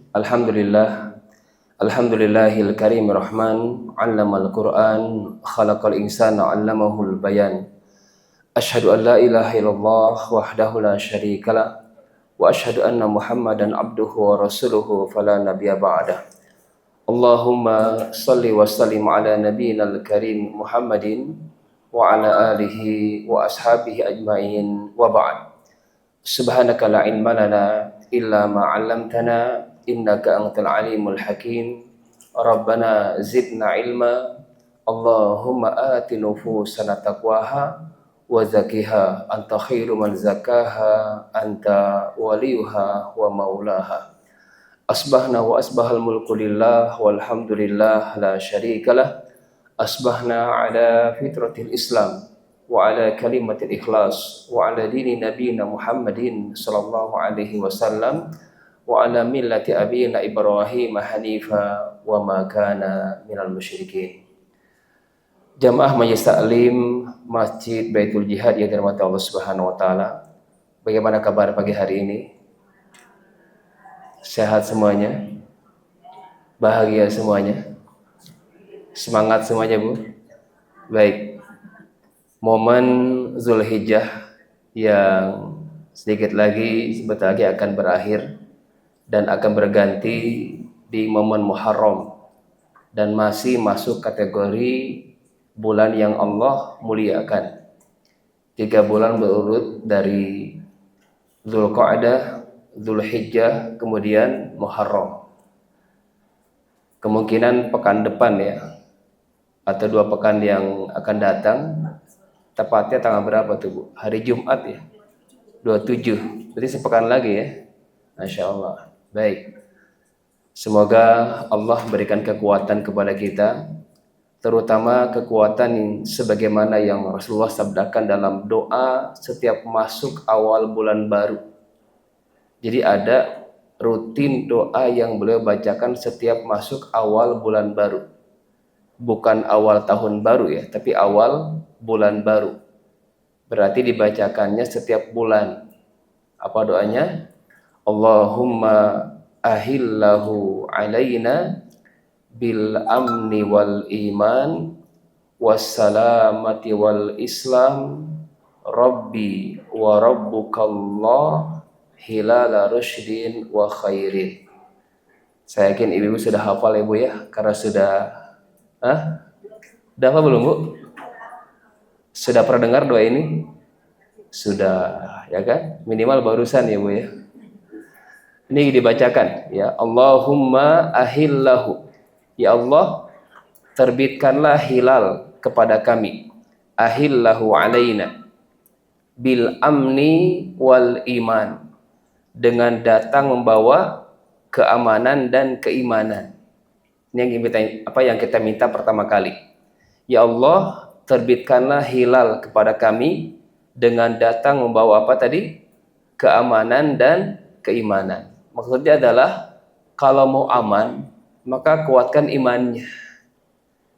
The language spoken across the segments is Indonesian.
Alhamdulillah, Alhamdulillahil karim rahman, 'allamal Qur'an, khalaqal insana 'allamahul bayan. Asyhadu an la ilaha illallah wahdahu la syarikalah wa asyhadu anna Muhammadan abduhu wa rasuluhu fala nabiyya ba'dah. Allahumma shalli wa sallim ala nabiyyinal karim Muhammadin wa ala alihi wa ashabihi ajmain wa ba'd. Subhanaka la ilma lana illa ma 'allamtana innaka antal alimul hakim. Rabbana zidna ilma. Allahumma ati nufusana taqwaha wa zakkiha anta khairu man zakkaha anta waliyuha wa maulaha. Asbahna wa asbahal mulku lillah walhamdulillah la syarikalah. Asbahna ala fitratil Islam wa ala kalimatil ikhlas wa ala dini nabiyina Muhammadin sallallahu alaihi wasallam wa ala millati abina Ibrahim hanifa wa ma kana minal musyrikin. Jamaah Majelis Taklim Masjid Baitul Jihad yang dirahmati Allah Subhanahu wa taala. Bagaimana kabar pagi hari ini? Sehat semuanya? Bahagia semuanya? Semangat semuanya, Bu? Baik. Momen Zulhijjah yang sedikit lagi sebentar lagi akan berakhir dan akan berganti di momen Muharram dan masih masuk kategori bulan yang Allah muliakan. 3 bulan berurut dari Dzulqa'dah, Dzulhijjah, kemudian Muharram. Kemungkinan pekan depan ya, atau 2 pekan yang akan datang, tepatnya tanggal berapa tuh Bu? Hari Jumat ya, 27, berarti sepekan lagi ya. Masya Allah. Baik, semoga Allah berikan kekuatan kepada kita, terutama kekuatan yang sebagaimana yang Rasulullah sabdakan dalam doa setiap masuk awal bulan baru. Jadi ada rutin doa yang beliau bacakan setiap masuk awal bulan baru. Bukan awal tahun baru ya, tapi awal bulan baru. Berarti dibacakannya setiap bulan. Apa doanya? Allahumma ahillahu alaina bil amni wal iman wassalamati wal islam rabbi wa rabbukallah hilala rusydin wa khairin. Saya yakin ibu sudah hafal ya Bu ya, karena sudah udah apa belum Bu? Sudah pernah dengar doa ini? Sudah ya kan? Minimal barusan ya Bu ya. Ini dibacakan ya, Allahumma ahillahu, ya Allah terbitkanlah hilal kepada kami, ahillahu alaina bil amni wal iman, dengan datang membawa keamanan dan keimanan. Ini yang kita minta pertama kali. Ya Allah terbitkanlah hilal kepada kami dengan datang membawa apa tadi? Keamanan dan keimanan. Maksudnya adalah kalau mau aman, maka kuatkan imannya.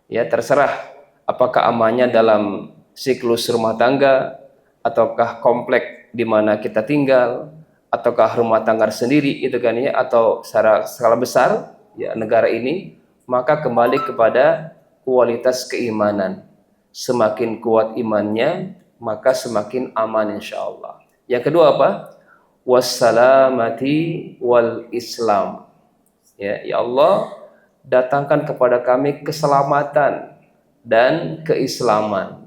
Ya, terserah apakah amannya dalam siklus rumah tangga, ataukah komplek di mana kita tinggal, ataukah rumah tangga sendiri itu kan ya, atau secara skala besar ya negara ini, maka kembali kepada kualitas keimanan. Semakin kuat imannya, maka semakin aman insyaallah. Yang kedua apa? Wassalamati wal islam. Ya Allah datangkan kepada kami keselamatan dan keislaman.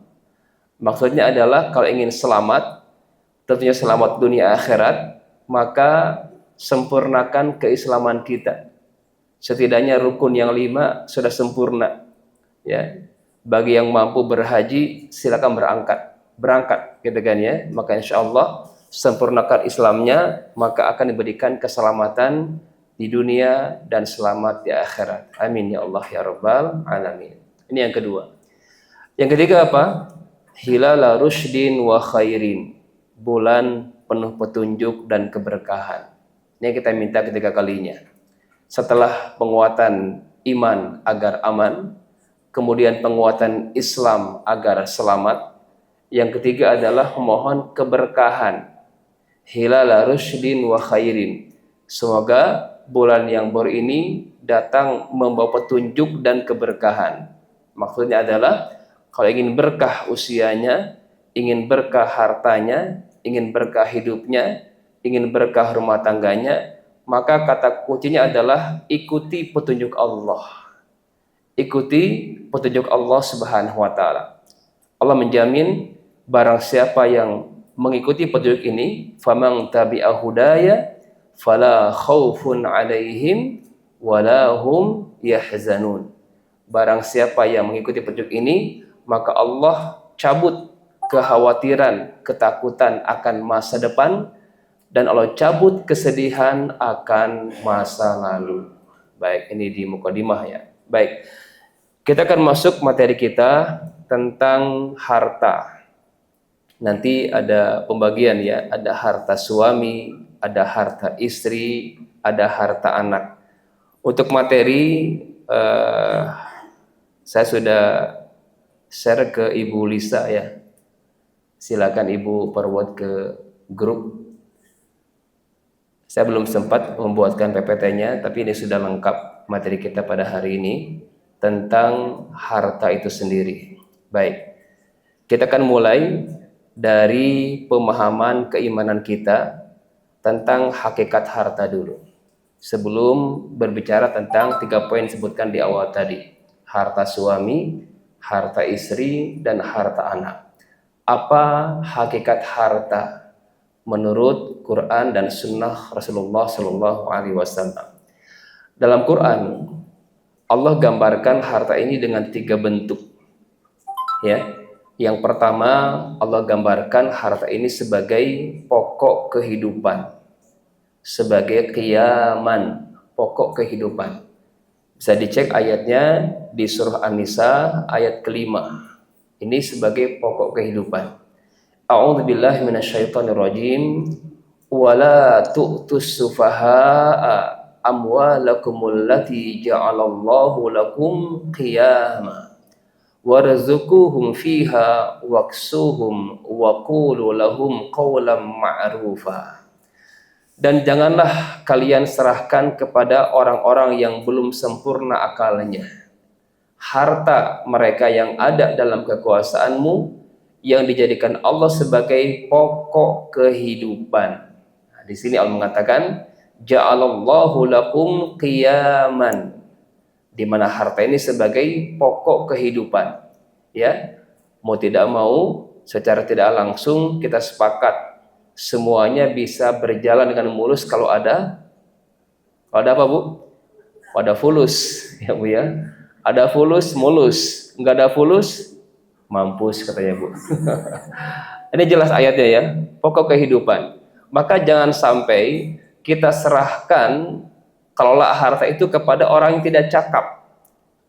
Maksudnya adalah kalau ingin selamat, tentunya selamat dunia akhirat, maka sempurnakan keislaman kita. Setidaknya rukun yang 5 sudah sempurna. Ya, bagi yang mampu berhaji silakan berangkat gitu kan ya. Maka insyaallah sempurnakan Islamnya, maka akan diberikan keselamatan di dunia dan selamat di akhirat. Amin ya Allah ya rabbal alamin. Ini yang kedua. Yang ketiga apa? Hilala rusydin wa khairin, bulan penuh petunjuk dan keberkahan. Ini yang kita minta ketiga kalinya. Setelah penguatan iman agar aman, kemudian penguatan Islam agar selamat, yang ketiga adalah memohon keberkahan. Hilala rusydin wa khairin, semoga bulan yang baru ini datang membawa petunjuk dan keberkahan. Maksudnya adalah kalau ingin berkah usianya, ingin berkah hartanya, ingin berkah hidupnya, ingin berkah rumah tangganya, maka kata kuncinya adalah ikuti petunjuk Allah. Ikuti petunjuk Allah Subhanahu wa taala. Allah menjamin barang siapa yang mengikuti petunjuk ini, faman tabi'a hudaya fala khaufun 'alaihim wala hum yahzanun. Barang siapa yang mengikuti petunjuk ini, maka Allah cabut kekhawatiran, ketakutan akan masa depan, dan Allah cabut kesedihan akan masa lalu. Baik, ini di mukadimah ya. Baik, kita akan masuk materi kita tentang harta. Nanti ada pembagian ya, ada harta suami, ada harta istri, ada harta anak. Untuk materi saya sudah share ke Ibu Lisa ya. Silakan Ibu perbuat ke grup. Saya belum sempat membuatkan PPT-nya, tapi ini sudah lengkap materi kita pada hari ini tentang harta itu sendiri. Baik, kita akan mulai dari pemahaman keimanan kita tentang hakikat harta dulu. Sebelum berbicara tentang 3 poin sebutkan di awal tadi, harta suami, harta istri, dan harta anak. Apa hakikat harta menurut Quran dan Sunnah Rasulullah Sallallahu Alaihi Wasallam? Dalam Quran, Allah gambarkan harta ini dengan 3 bentuk. Ya, yang pertama Allah gambarkan harta ini sebagai pokok kehidupan, sebagai qiyaman, pokok kehidupan. Bisa dicek ayatnya di surah An-Nisa ayat ke-5. Ini sebagai pokok kehidupan. A'udzubillahi minasyaitonirrajim. Wala tu'tus sufaha'a amwalakumul lati ja'alallahu lakum qiyama warzuquhum fiha waksuhum wa qulu lahum qawlan ma'rufa. Dan janganlah kalian serahkan kepada orang-orang yang belum sempurna akalnya harta mereka yang ada dalam kekuasaanmu, yang dijadikan Allah sebagai pokok kehidupan. Nah, di sini Allah mengatakan ja'alallahu lakum qiyaman, di mana harta ini sebagai pokok kehidupan. Ya, mau tidak mau, secara tidak langsung kita sepakat semuanya bisa berjalan dengan mulus kalau ada apa Bu? Ada fulus ya Bu ya. Ada fulus mulus, enggak ada fulus mampus katanya Bu. Ini jelas ayatnya ya, pokok kehidupan. Maka jangan sampai kita serahkan kelola harta itu kepada orang yang tidak cakap,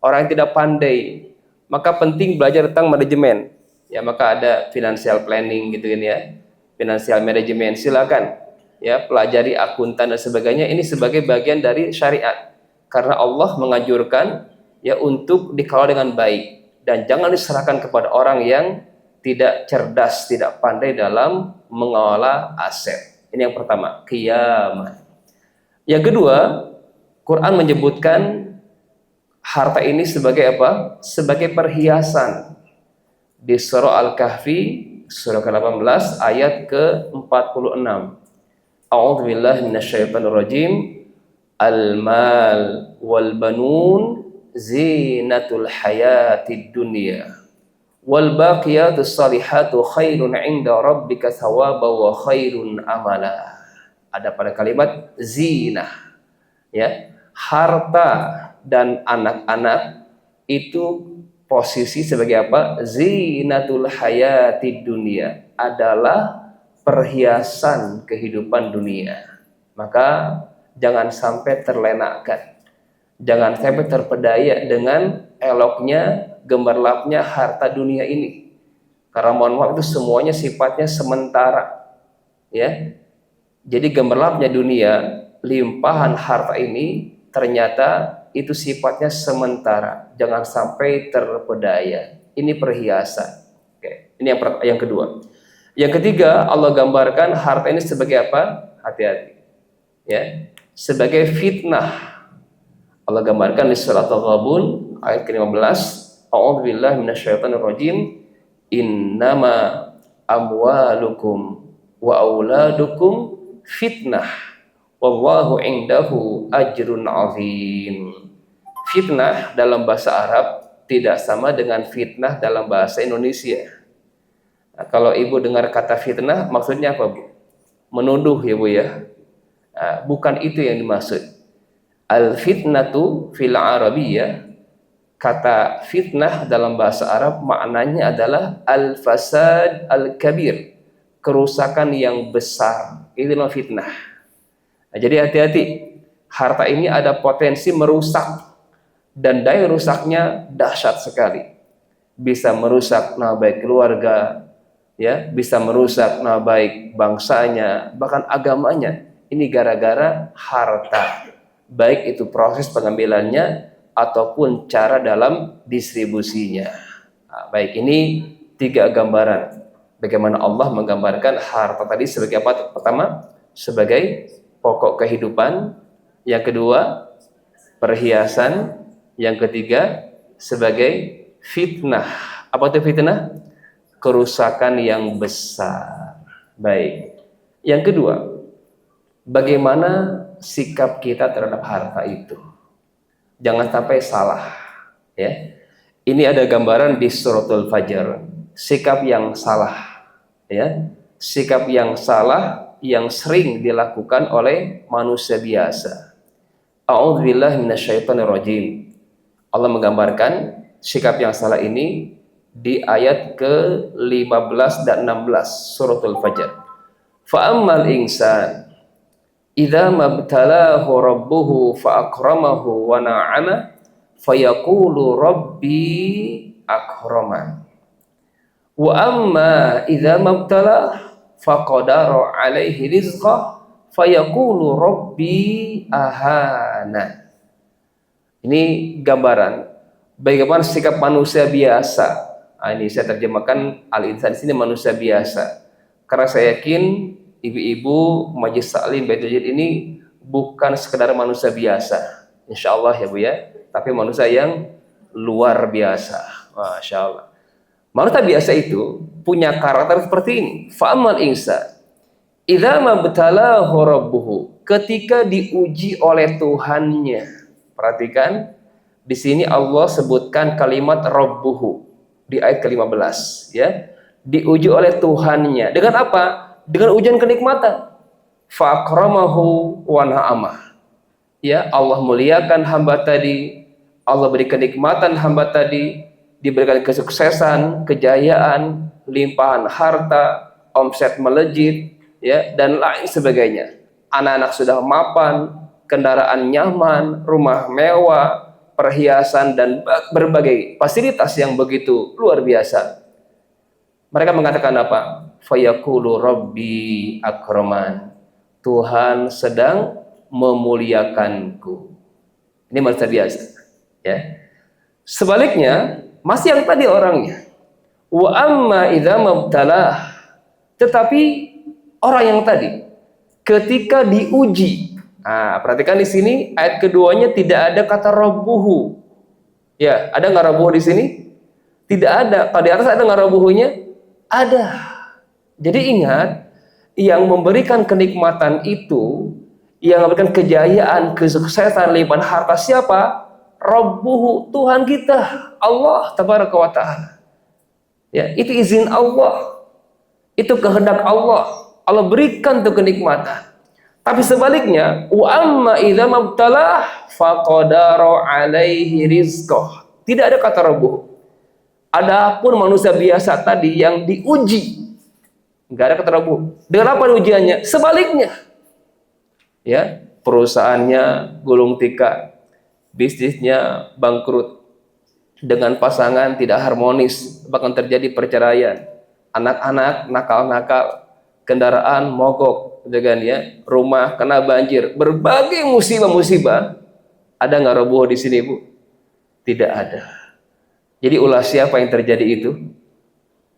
orang yang tidak pandai. Maka penting belajar tentang manajemen. Ya, maka ada financial planning gitu kan ya. Financial management, silakan ya pelajari akuntan dan sebagainya. Ini sebagai bagian dari syariat. Karena Allah menganjurkan ya untuk dikelola dengan baik, dan jangan diserahkan kepada orang yang tidak cerdas, tidak pandai dalam mengelola aset. Ini yang pertama, qiyamah. Yang kedua, Quran menyebutkan harta ini sebagai apa? Sebagai perhiasan. Di surah Al-Kahfi surah ke-18 ayat ke-46. A'udzubillahi minasyaitonirrajim. Al-mal wal banun zinatul hayatid dunya wal baqiyatus salihatu khairun 'inda rabbika thawaban wa khairun amala. Ada pada kalimat zinah ya, harta dan anak-anak itu posisi sebagai apa? Zinatul hayatid dunya, adalah perhiasan kehidupan dunia. Maka jangan sampai terlenakkan, jangan sampai terpedaya dengan eloknya, gemerlapnya harta dunia ini. Karena mohon maaf itu semuanya sifatnya sementara. Ya. Jadi gemerlapnya dunia, limpahan harta ini ternyata itu sifatnya sementara. Jangan sampai terpedaya. Ini perhiasan. Oke. Ini yang kedua. Yang ketiga, Allah gambarkan harta ini sebagai apa? Hati-hati. Ya. sebagai fitnah. Allah gambarkan di surat Al-Ghabun ayat ke-15, A'udzubillahi minasyaitonirrajim, innama amwalukum wa auladukum fitnah wallahu indahu ajrun azim. Fitnah dalam bahasa Arab tidak sama dengan fitnah dalam bahasa Indonesia. Nah, kalau ibu dengar kata fitnah, maksudnya apa, Bu? Menuduh ya, Bu ya. Nah, bukan itu yang dimaksud. Al-fitnatu fil arabiyyah, kata fitnah dalam bahasa Arab maknanya adalah al-fasad al-kabir, kerusakan yang besar. Itulah fitnah. Nah, jadi hati-hati, harta ini ada potensi merusak dan daya rusaknya dahsyat sekali. Bisa merusak nama baik keluarga, ya, bisa merusak nama baik bangsanya, bahkan agamanya. Ini gara-gara harta. Baik itu proses pengambilannya ataupun cara dalam distribusinya. Nah, baik, ini 3 gambaran bagaimana Allah menggambarkan harta tadi sebagai apa? Pertama, sebagai pokok kehidupan. Yang kedua, perhiasan. Yang ketiga, sebagai fitnah. Apa itu fitnah? Kerusakan yang besar. Baik. Yang kedua, bagaimana sikap kita terhadap harta itu? Jangan sampai salah, ya. Ini ada gambaran di suratul Fajr, sikap yang salah, ya. Sikap yang salah yang sering dilakukan oleh manusia biasa. A'udzubillahi minasyaitonirrajim. Allah menggambarkan sikap yang salah ini di ayat ke-15 dan 16 suratul Fajr. Fa'ammal insan idza mabtalahu rabbuhu fa'akramahu wa na'ama fayaqulu rabbi akraman. Wa amma idza mabtalahu faqadara 'alaihi rizqah fayaqulu rabbi ahana. Ini gambaran bagaimana sikap manusia biasa. Nah, ini saya terjemahkan al-insan di sini manusia biasa. Karena saya yakin ibu-ibu Majelis Taklim Baitul Jid ini bukan sekedar manusia biasa, insya Allah ya Bu ya, tapi manusia yang luar biasa. Masya Allah. Manusia biasa itu punya karakter seperti ini. Fa'amal insan idza mabtalahu rabbuhu, ketika diuji oleh Tuhannya. Perhatikan, di sini Allah sebutkan kalimat rabbuhu di ayat ke-15, ya. Diuji oleh Tuhannya. Dengan apa? Dengan ujian kenikmatan. Fa'akramahu wa na'amah. Ya, Allah muliakan hamba tadi, Allah beri kenikmatan hamba tadi, diberikan kesuksesan, kejayaan, limpahan harta, omset melejit, ya, dan lain sebagainya. Anak-anak sudah mapan, kendaraan nyaman, rumah mewah, perhiasan dan berbagai fasilitas yang begitu luar biasa. Mereka mengatakan apa? Fayaqulu rabbi akraman. Tuhan sedang memuliakanku. Ini manusia biasa, ya. Sebaliknya, masih yang tadi orangnya. Wa amma idza mabtalah. Tetapi orang yang tadi ketika diuji. Nah, perhatikan di sini ayat keduanya tidak ada kata rabbuhu. Ya, ada nggak rabbuhu di sini? Tidak ada. Kalau di atas ada nggak rabbuhunya? Ada. Jadi ingat, yang memberikan kenikmatan itu, yang memberikan kejayaan, kesuksesan, limpahan harta siapa? Rabbuhu, Tuhan kita, Allah tabaraka wa ta'ala. Ya, itu izin Allah. Itu kehendak Allah. Allah berikan tuh kenikmatan. Tapi sebaliknya, wa amma idza mabtalah faqadara 'alaihi rizqah. Tidak ada kata rabbuh. Adapun manusia biasa tadi yang diuji, enggak ada kata rabbuh. Dengan apa ujiannya? Sebaliknya. Ya, perusahaannya gulung tikar, bisnisnya bangkrut, dengan pasangan tidak harmonis, bahkan terjadi perceraian, anak-anak nakal-nakal, kendaraan mogok, ya, rumah kena banjir, berbagai musibah-musibah. Ada nggak rabbuh di sini, Bu? Tidak ada. Jadi ulah siapa yang terjadi itu?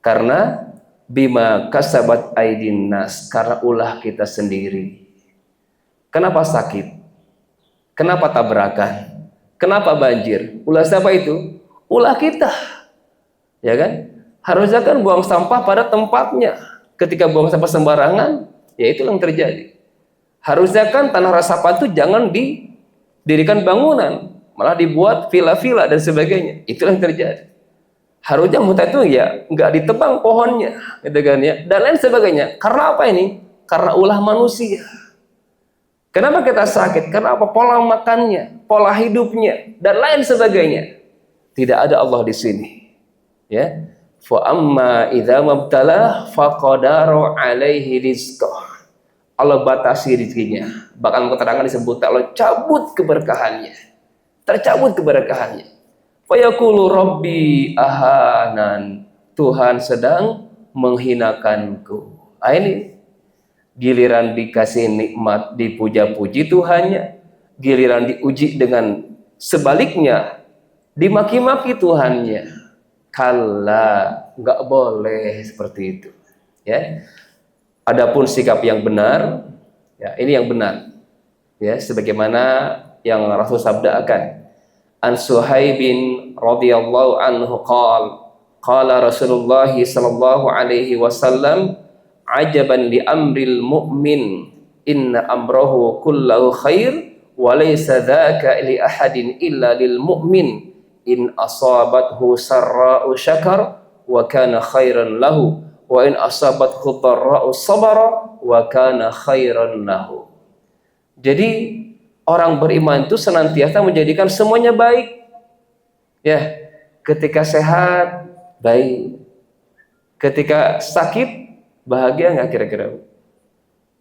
Karena bima kasabat aidin nas, karena ulah kita sendiri. Kenapa sakit? Kenapa tabrakan? Kenapa banjir? Ulah siapa itu? Ulah kita. Ya kan? Harusnya kan buang sampah pada tempatnya. Ketika buang sampah sembarangan, ya itu yang terjadi. Harusnya kan tanah resapan itu jangan didirikan bangunan, malah dibuat villa-villa dan sebagainya. Itulah yang terjadi. Harusnya hutan itu ya nggak ditebang pohonnya, gitu kan ya, dan lain sebagainya. Karena apa ini? Karena ulah manusia. Kenapa kita sakit? Karena apa? Pola makannya, pola hidupnya, dan lain sebagainya. Tidak ada Allah di sini. Ya. Fa amma idza mabtala faqadara alaihi rizqah. Allah batasi rezekinya. Bahkan keterangan disebut Allah cabut keberkahannya. Tercabut keberkahannya. Fa yaqulu rabbi ahanan. Tuhan sedang menghinakanku. Ini giliran dikasih nikmat, dipuja-puji Tuhannya, giliran diuji dengan sebaliknya, dimaki-maki Tuhannya. Kalla, nggak boleh seperti itu. Ya. Adapun sikap yang benar, ya ini yang benar. Ya, sebagaimana yang Rasul sabdakan. An Suhaibin radhiyallahu anhu qala Rasulullah sallallahu alaihi wasallam ajaban li amril mu'min inna amrahu kullahu khair wa laysa dzaka li ahadin illa lil mu'min in asabathu sarra'u syakar wa kana khairan lahu wa in asabathu dharra'u sabara wa kana khairan lahu. Jadi orang beriman itu senantiasa menjadikan semuanya baik. Ya, ketika sehat baik, ketika sakit bahagia nggak kira-kira, Bu?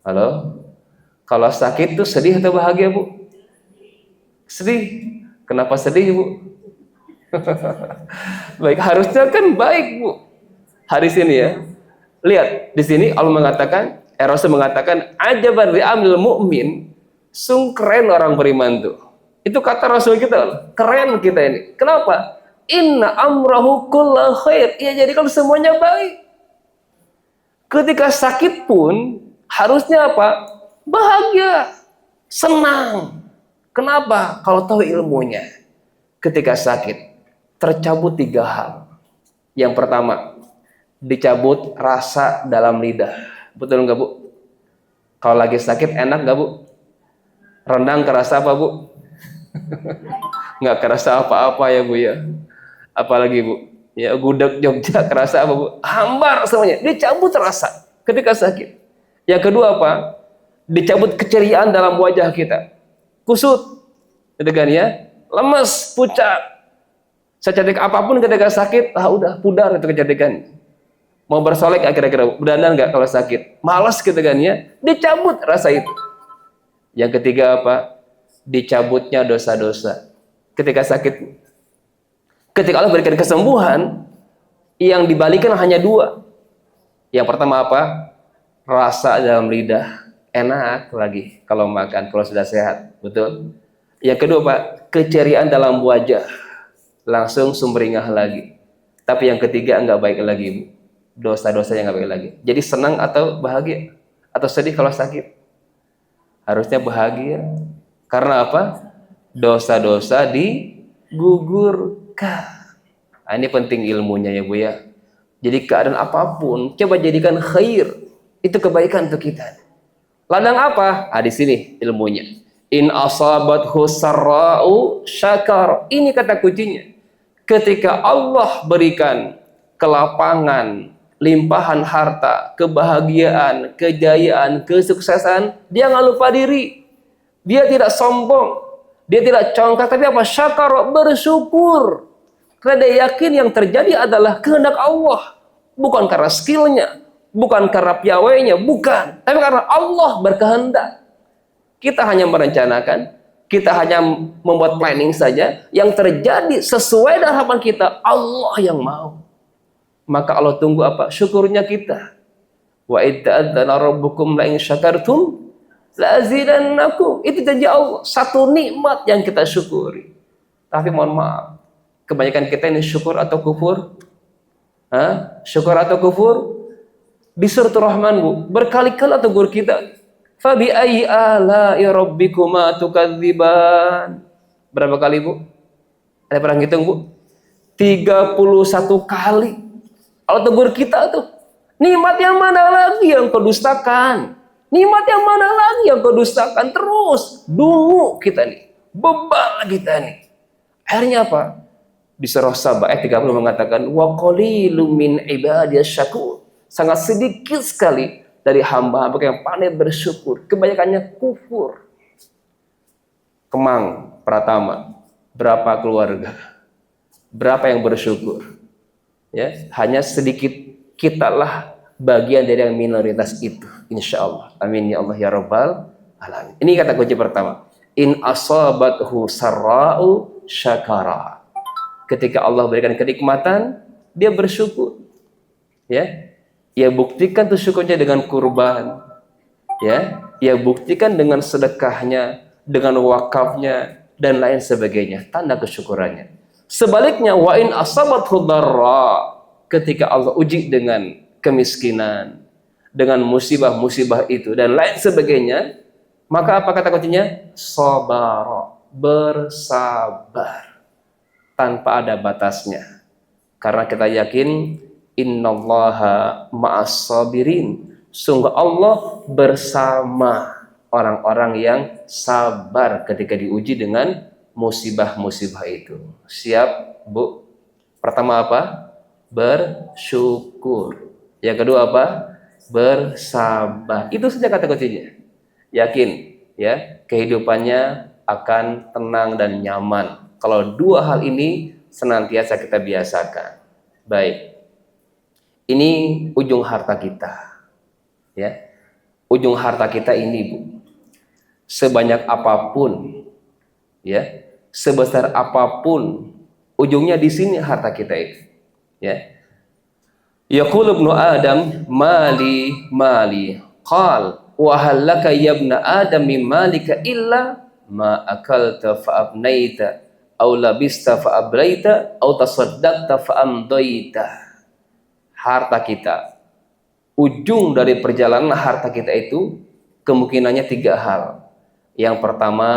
Halo? Kalau sakit tuh sedih atau bahagia, Bu? Sedih. Kenapa sedih, Bu? Baik, harusnya kan baik, Bu. Hari sini ya. Lihat, di sini Allah mengatakan, Rasul mengatakan, ajaban li amril mu'min, keren orang beriman tuh. Itu kata Rasul kita, keren kita ini. Kenapa? Inna amrahu kullahu khair. Ya, jadi kalau semuanya baik. Ketika sakit pun harusnya apa? Bahagia, senang. Kenapa? Kalau tahu ilmunya. Ketika sakit tercabut 3 hal. Yang pertama, dicabut rasa dalam lidah. Betul nggak, Bu? Kalau lagi sakit enak nggak, Bu? Rendang kerasa apa, Bu? Nggak kerasa apa-apa ya, Bu ya. Apalagi, Bu? Ya, gudeg Jogja kerasa apa, Bu? Hambar semuanya. Dicabut rasa ketika sakit. Yang kedua apa? Dicabut keceriaan dalam wajah kita. Kusut. Gitu kan ya? Lemes, pucat. Secantik apapun ketika sakit, udah pudar itu kecantikan. Mau bersolek kira-kira, berdandan nggak kalau sakit? Malas gitu kan ya? Dicabut rasa itu. Yang ketiga apa? Dicabutnya dosa-dosa. Ketika sakit. Ketika Allah berikan kesembuhan, yang dibalikan hanya 2. Yang pertama apa? Rasa dalam lidah. Enak lagi kalau makan, kalau sudah sehat. Betul? Yang kedua Pak, keceriaan dalam wajah. Langsung sumringah lagi. Tapi yang ketiga enggak baik lagi, Bu. Dosa-dosa yang enggak baik lagi. Jadi senang atau bahagia? Atau sedih kalau sakit? Harusnya bahagia. Karena apa? Dosa-dosa digugurkan. Nah, ini penting ilmunya ya, Bu ya. Jadi keadaan apapun coba jadikan khair. Itu kebaikan untuk kita. Ladang apa? Di sini ilmunya. In asabathu sarra'u syakar. Ini kata kuncinya. Ketika Allah berikan kelapangan, limpahan harta, kebahagiaan, kejayaan, kesuksesan, dia nggak lupa diri. Dia tidak sombong. Dia tidak congkak, tapi apa? Syakar, bersyukur. Karena dia yakin yang terjadi adalah kehendak Allah. Bukan karena skillnya, bukan karena piawainya, bukan. Tapi karena Allah berkehendak. Kita hanya merencanakan, kita hanya membuat planning saja. Yang terjadi sesuai dengan harapan kita, Allah yang mau. Maka Allah tunggu apa? Syukurnya kita. Wa idza'adzana rabbukum la in syakartum la azidannakum. Itu janji Allah. Satu nikmat yang kita syukuri. Tapi mohon maaf, kebanyakan kita ini syukur atau kufur? Syukur atau kufur? Di suratul Rahman, Bu, berkali-kali tegur kita. Fabi ayyi ala'i rabbikuma tukadziban. Berapa kali, Bu? Ada pernah ngitung, Bu? 31 kali. Allah tegur kita tuh. Nikmat yang mana lagi yang kau dustakan? Nikmat yang mana lagi yang kau dustakan? Terus dungu kita nih. Bebal kita nih. Akhirnya apa? Di surah Saba ayat 30 mengatakan wa qalilum min ibadiyas syakur. Sangat sedikit sekali dari hamba-hamba yang pandai bersyukur. Kebanyakannya kufur. Kemang Pratama, berapa keluarga? Berapa yang bersyukur? Ya, hanya sedikit, kitalah bagian dari yang minoritas itu, insya Allah. Amin ya Allah ya Rabbal alamin. Ini kata kunci pertama. In asabathu sarra'u syakara. Ketika Allah berikan kenikmatan, dia bersyukur. Ya, ia buktikan tuh syukurnya dengan kurban. Ya, ia buktikan dengan sedekahnya, dengan wakafnya dan lain sebagainya, tanda kesyukurannya. Sebaliknya wa in asabathu dharra, ketika Allah uji dengan kemiskinan, dengan musibah-musibah itu dan lain sebagainya, maka apa kata kuncinya? Sabara, bersabar tanpa ada batasnya. Karena kita yakin innallaha ma'as sabirin, sungguh Allah bersama orang-orang yang sabar ketika diuji dengan musibah-musibah itu. Siap, Bu? Pertama apa? Bersyukur. Yang kedua apa? Bersabar. Itu saja kata kuncinya. Yakin, ya, kehidupannya akan tenang dan nyaman kalau dua hal ini senantiasa kita biasakan. Baik. Ini ujung harta kita. Ya. Ujung harta kita ini, Bu. Sebanyak apapun, ya, sebesar apapun, ujungnya di sini harta kita itu. Ya. Yaqulu ibnu Adam mali mali. Qal wa hal laka ya ibna Adam min malika illa ma akalta fa abnaita aw labista fa ablaita aw tasaddaqta fa amdaita. Harta kita, ujung dari perjalanan harta kita itu kemungkinannya tiga hal. Yang pertama,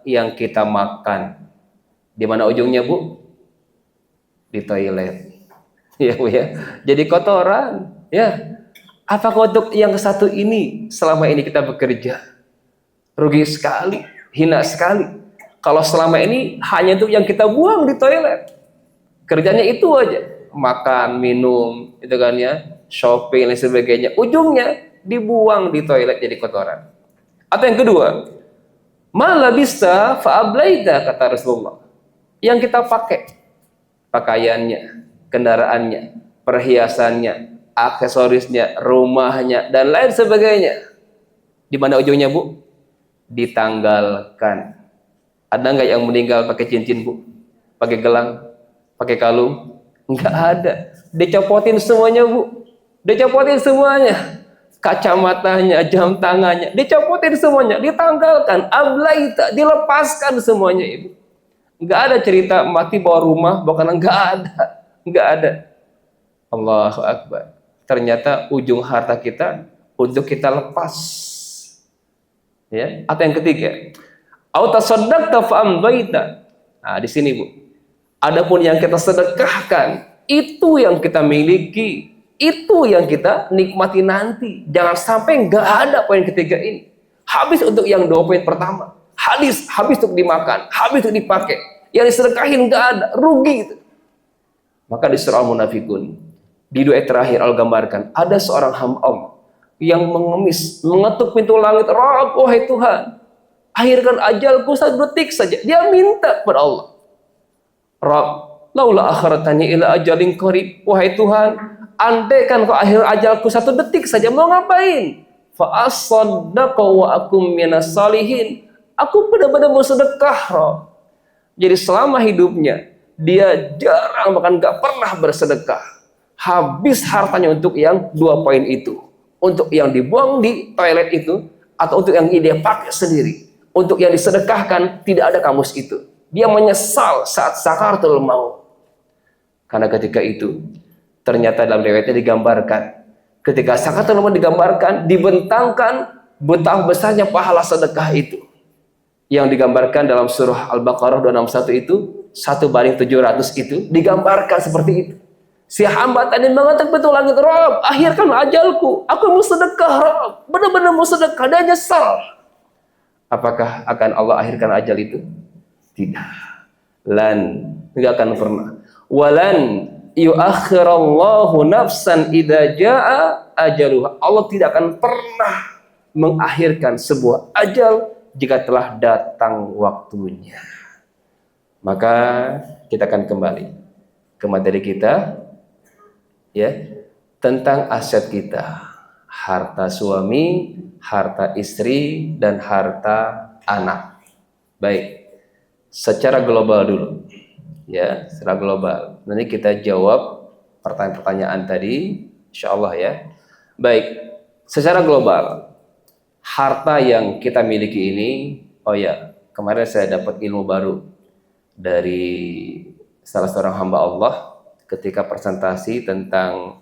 yang kita makan. Di mana ujungnya, Bu? Di toilet. Ya, Bu ya. Jadi kotoran, ya. Apakah untuk yang satu ini selama ini kita bekerja? Rugi sekali, hina sekali. Kalau selama ini hanya itu yang kita buang di toilet. Kerjanya itu aja. Makan, minum, itu kan ya, shopping dan sebagainya. Ujungnya dibuang di toilet jadi kotoran. Atau yang kedua, malabista fa'ablaida, kata Rasulullah. Yang kita pakai, pakaiannya, kendaraannya, perhiasannya, aksesorisnya, rumahnya, dan lain sebagainya. Di mana ujungnya, Bu? Ditanggalkan. Ada nggak yang meninggal pakai cincin, Bu? Pakai gelang? Pakai kalung? Nggak ada. Dicopotin semuanya, Bu. Dicopotin semuanya. Kacamatanya, jam tangannya, dicopotin semuanya, ditanggalkan. Ablaita, dilepaskan semuanya, Ibu. Nggak ada cerita mati bawa rumah, bahkan nggak ada. Nggak ada. Allahu Akbar. Ternyata ujung harta kita untuk kita lepas. Ya. Atau yang ketiga, au tasaddaqta fa amdaita. Nah, di sini, Bu. Adapun yang kita sedekahkan, itu yang kita miliki, itu yang kita nikmati nanti. Jangan sampai nggak ada poin ketiga ini. Habis untuk yang dua poin pertama. Habis untuk dimakan, habis untuk dipakai. Yang disedekahin nggak ada, rugi itu. Maka di surah Al-Munafikun, di doa terakhir Allah gambarkan, ada seorang hamba Allah yang mengemis, mengetuk pintu langit, Rabb, wahai Tuhan, akhirkan ajalku satu detik saja. Dia minta kepada Allah, Rabb, laula akhartani ila ajalin qarib, wahai Tuhan, andaikan kau akhir ajalku satu detik saja, mau ngapain? Fa asaddaqa wa akum minas salihin. Aku benar-benar mau sedekah, Rabb. Jadi selama hidupnya dia jarang, bahkan gak pernah bersedekah. Habis hartanya untuk yang dua poin itu, untuk yang dibuang di toilet itu, atau untuk yang dia pakai sendiri. Untuk yang disedekahkan tidak ada kamus itu. Dia menyesal saat sakaratul maut. Karena ketika itu ternyata dalam riwayatnya digambarkan, ketika sakaratul maut digambarkan, dibentangkan Betapa besarnya pahala sedekah itu yang digambarkan dalam surah Al-Baqarah 261 itu 1/700 itu digambarkan seperti itu. Si hamba tadi mengatakan betul lagi, Rob, akhirkan ajalku. Aku mau sedekah, Rob. Benar-benar mau sedekah dan nyesal. Apakah akan Allah akhirkan ajal itu? Tidak. Tidak akan pernah. Walan yuakhirallahu nafsan idza jaa ajaluha. Allah tidak akan pernah mengakhirkan sebuah ajal jika telah datang waktunya. Maka kita akan kembali ke materi kita, ya, tentang aset kita, harta suami, harta istri, dan harta anak. Baik, secara global dulu, ya, secara global. Nanti kita jawab pertanyaan-pertanyaan tadi, insya Allah ya. Baik, secara global, harta yang kita miliki ini, oh ya, kemarin saya dapat ilmu baru dari salah seorang hamba Allah ketika presentasi tentang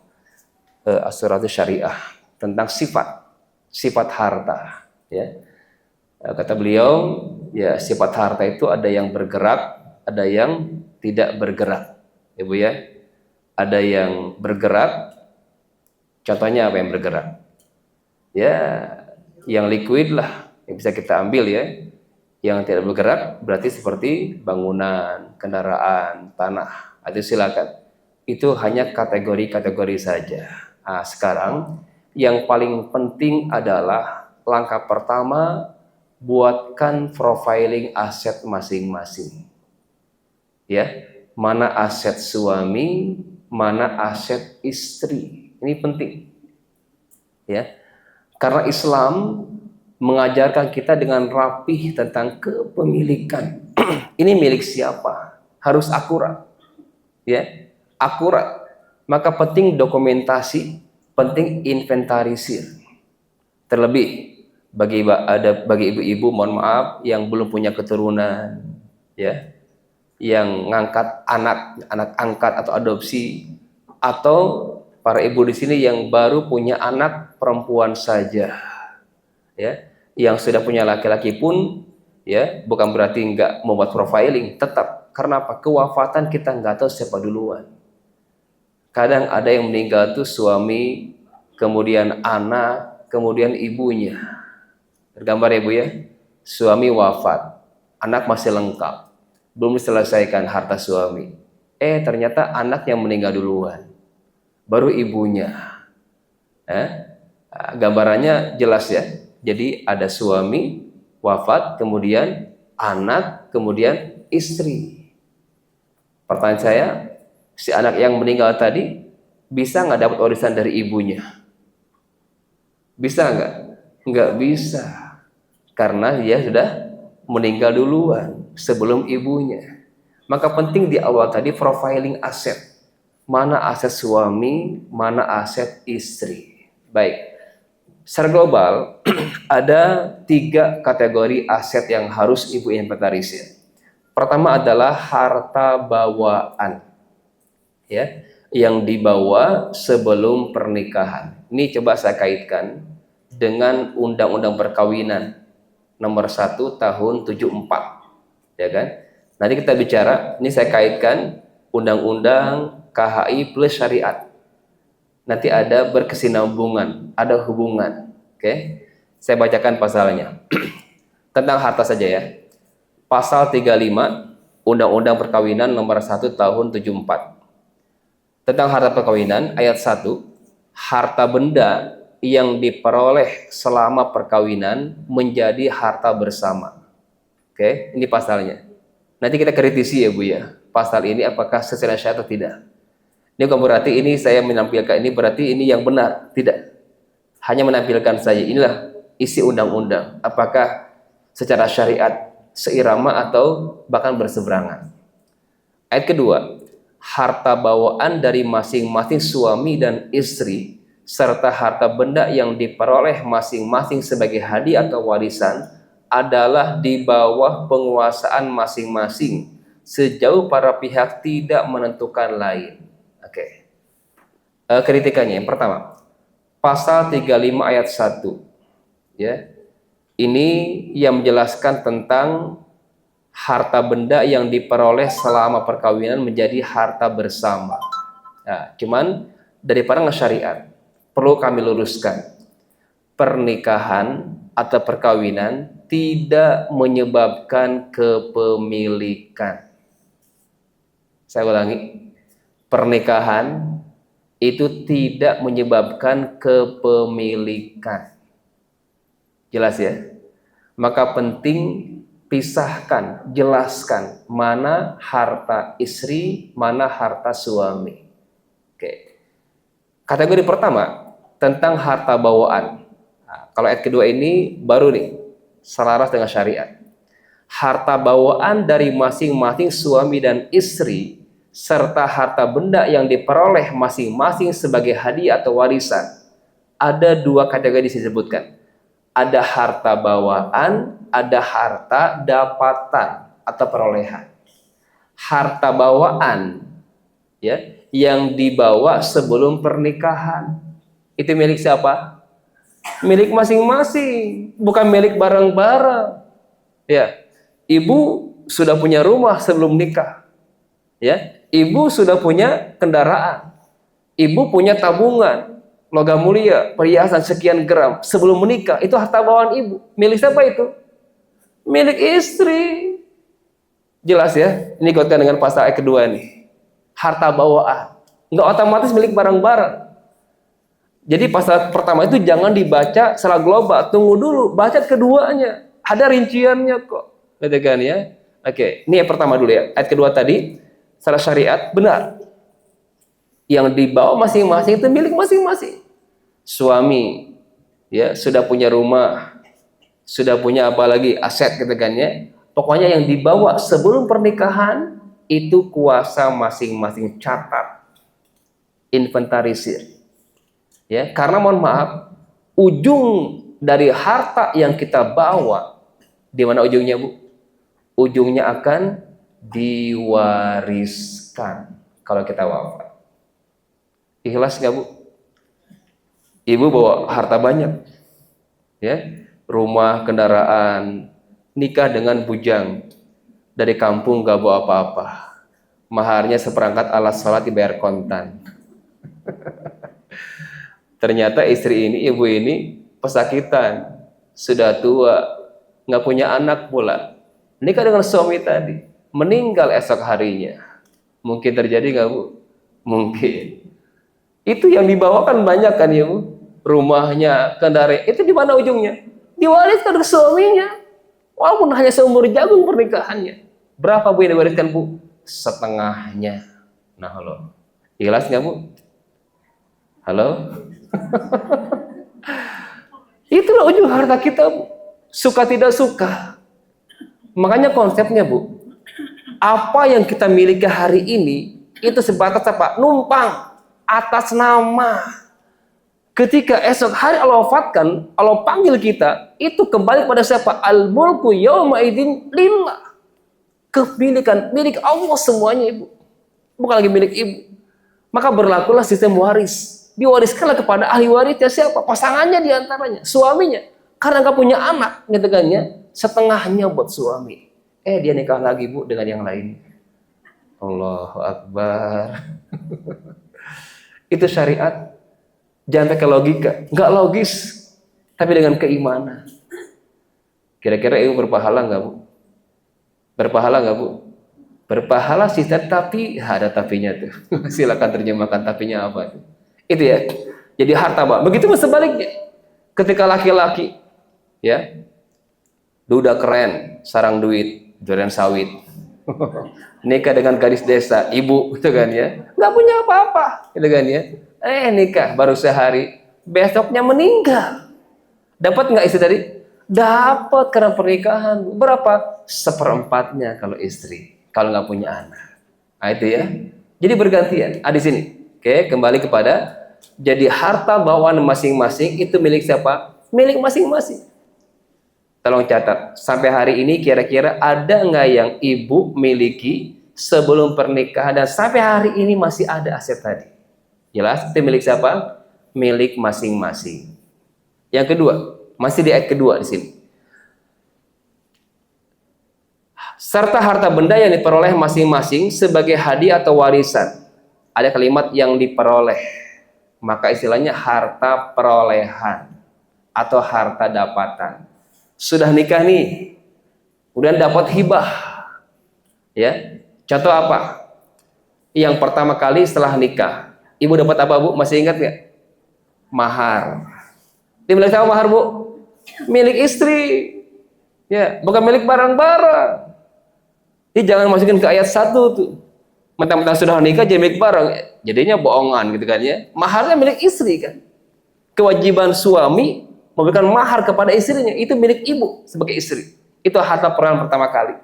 asuransi syariah, tentang sifat harta, ya. Kata beliau, ya, sifat harta itu ada yang bergerak, ada yang tidak bergerak, Ibu ya. Ada yang bergerak, contohnya apa yang bergerak? Ya, yang liquid lah, yang bisa kita ambil ya. Yang tidak bergerak berarti seperti bangunan, kendaraan, tanah. Itu silakan. Itu hanya kategori-kategori saja. Nah, sekarang yang paling penting adalah langkah pertama, buatkan profiling aset masing-masing. Ya, mana aset suami, mana aset istri. Ini penting. Ya. Karena Islam mengajarkan kita dengan rapih tentang kepemilikan. Ini milik siapa? Harus akurat. Ya, akurat. Maka penting dokumentasi, penting inventarisir. Terlebih bagi ibu-ibu, mohon maaf, yang belum punya keturunan, ya, yang ngangkat anak angkat atau adopsi, atau para ibu di sini yang baru punya anak perempuan saja, ya, yang sudah punya laki-laki pun, ya, bukan berarti nggak membuat profiling, tetap. Karena apa? Kewafatan kita nggak tahu siapa duluan. Kadang ada yang meninggal tuh suami, kemudian anak, kemudian ibunya. Tergambar ya Bu ya, suami wafat, anak masih lengkap, belum diselesaikan harta suami. Ternyata anak yang meninggal duluan, baru ibunya. Gambarannya jelas ya. Jadi ada suami wafat, kemudian anak, kemudian istri. Pertanyaan saya, si anak yang meninggal tadi bisa nggak dapat warisan dari ibunya? Bisa nggak? Nggak bisa, karena dia sudah meninggal duluan sebelum ibunya. Maka penting di awal tadi profiling aset. Mana aset suami, mana aset istri. Baik. Secara global ada 3 kategori aset yang harus Ibu inventarisir. Pertama adalah harta bawaan, ya, yang dibawa sebelum pernikahan. Ini coba saya kaitkan dengan Undang-Undang Perkawinan nomor 1 tahun 74, ya kan? Nanti kita bicara, ini saya kaitkan Undang-Undang KHI plus syariat. Nanti ada berkesinambungan, ada hubungan. Oke. Saya bacakan pasalnya. Tentang harta saja ya. Pasal 35 Undang-Undang Perkawinan nomor 1 tahun 74. Tentang harta perkawinan ayat 1, harta benda yang diperoleh selama perkawinan menjadi harta bersama. Oke, ini pasalnya. Nanti kita kritisi ya Bu ya. Pasal ini apakah sesuai syariat atau tidak. Ini bukan berarti ini saya menampilkan ini berarti ini yang benar, tidak. Hanya menampilkan saja, inilah isi undang-undang. Apakah secara syariat seirama atau bahkan berseberangan. Ayat kedua, harta bawaan dari masing-masing suami dan istri serta harta benda yang diperoleh masing-masing sebagai hadiah atau warisan adalah di bawah penguasaan masing-masing sejauh para pihak tidak menentukan lain. Oke. Kritikannya yang pertama, pasal 35 ayat 1. Ya, ini yang menjelaskan tentang harta benda yang diperoleh selama perkawinan menjadi harta bersama. Nah, cuman dari pandangan syariat perlu kami luruskan, pernikahan atau perkawinan tidak menyebabkan kepemilikan. Saya ulangi, pernikahan itu tidak menyebabkan kepemilikan. Jelas ya? Maka penting pisahkan, jelaskan mana harta istri, mana harta suami. Oke. Kategori pertama tentang harta bawaan. Nah, kalau ayat kedua ini baru nih selaras dengan syariat. Harta bawaan dari masing-masing suami dan istri serta harta benda yang diperoleh masing-masing sebagai hadiah atau warisan. Ada dua kategori disebutkan. Ada harta bawaan, ada harta dapatan atau perolehan. Harta bawaan ya, yang dibawa sebelum pernikahan. Itu milik siapa? Milik masing-masing, bukan milik bareng-bareng. Ya, ibu sudah punya rumah sebelum nikah. Ya, ibu sudah punya kendaraan. Ibu punya tabungan logam mulia, perhiasan sekian gram sebelum menikah, itu harta bawaan ibu. Milik siapa itu? Milik istri. Jelas ya? Ini dikaitkan dengan pasal ayat kedua nih. Harta bawaan. Nggak otomatis milik bareng-bareng. Jadi pasal pertama itu jangan dibaca secara global. Tunggu dulu, baca keduanya. Ada rinciannya kok. Gitu kan ya? Oke, ini yang pertama dulu ya. Ayat kedua tadi, secara syariat benar. Yang dibawa masing-masing itu milik masing-masing. Suami ya sudah punya rumah, sudah punya apa lagi aset gitu kan ya. Pokoknya yang dibawa sebelum pernikahan itu kuasa masing-masing, catat, inventarisir. Ya, karena mohon maaf, ujung dari harta yang kita bawa di mana ujungnya, Bu? Ujungnya akan diwariskan kalau kita wafat. Ikhlas nggak, Bu? Ibu bawa harta banyak, ya, rumah, kendaraan, nikah dengan bujang, dari kampung nggak bawa apa-apa, maharnya seperangkat alat sholat dibayar kontan. Ternyata istri ini, ibu ini pesakitan, sudah tua, nggak punya anak pula, nikah dengan suami tadi, meninggal esok harinya. Mungkin terjadi nggak, Bu? Mungkin. Itu yang dibawakan banyak kan ya, Bu? Rumahnya, kendaraan, itu di mana ujungnya? Diwariskan ke suaminya. Walaupun hanya seumur jagung pernikahannya. Berapa, Bu, yang diwariskan, Bu? Setengahnya. Nah, halo. Jelas nggak, Bu? Halo? Itulah ujung harta kita, Bu. Suka tidak suka. Makanya konsepnya, Bu, apa yang kita miliki hari ini itu sebatas apa? Numpang atas nama. Ketika esok hari Allah wafatkan, Allah panggil kita, itu kembali pada siapa? Al-mulku yawma idzin lillah. Kepemilikan milik Allah semuanya, Ibu. Bukan lagi milik Ibu. Maka berlakulah sistem waris. Diwariskanlah kepada ahli warisnya siapa? Pasangannya diantaranya, suaminya. Karena nggak punya anak, gitu kan ya, setengahnya buat suami. Dia nikah lagi, Bu, dengan yang lain. Allahu Akbar. Itu syariat. Jangan pakai logika, nggak logis, tapi dengan keimanan. Kira-kira ibu berpahala nggak, Bu? Berpahala nggak, Bu? Berpahala sih, tapi ada tapinya tuh. Silakan terjemahkan tapinya apa tuh? Itu ya. Jadi harta, Pak. Begitu sebaliknya. Ketika laki-laki, ya, duda keren, sarang duit, duren sawit, nikah dengan gadis desa, ibu, gitu kan ya, nggak punya apa-apa, gitu kan ya. Nikah baru sehari, besoknya meninggal. Dapat nggak istri tadi? Dapat karena pernikahan. Berapa? Seperempatnya kalau istri, kalau nggak punya anak. Nah, itu ya. Jadi bergantian. Di sini. Oke, kembali kepada jadi harta bawaan masing-masing itu milik siapa? Milik masing-masing. Tolong catat. Sampai hari ini kira-kira ada nggak yang ibu miliki sebelum pernikahan dan sampai hari ini masih ada aset tadi? Jelas, itu milik siapa? Milik masing-masing. Yang kedua, Masih di ayat kedua di sini. Serta harta benda yang diperoleh masing-masing sebagai hadiah atau warisan. Ada kalimat yang diperoleh. Maka istilahnya harta perolehan atau harta dapatan. Sudah nikah nih, kemudian dapat hibah. Ya, contoh apa? Yang pertama kali setelah nikah, ibu dapat apa, Bu? Masih ingat nggak? Mahar. Dibilang sama mahar, Bu? Milik istri. Ya, bukan milik barang-barang. Jadi jangan masukin ke ayat 1 tuh. Mentang-mentang sudah nikah jadi milik barang. Jadinya bohongan gitu kan ya. Maharnya milik istri kan. Kewajiban suami memberikan mahar kepada istrinya itu milik ibu sebagai istri. Itu harta perolehan pertama kali.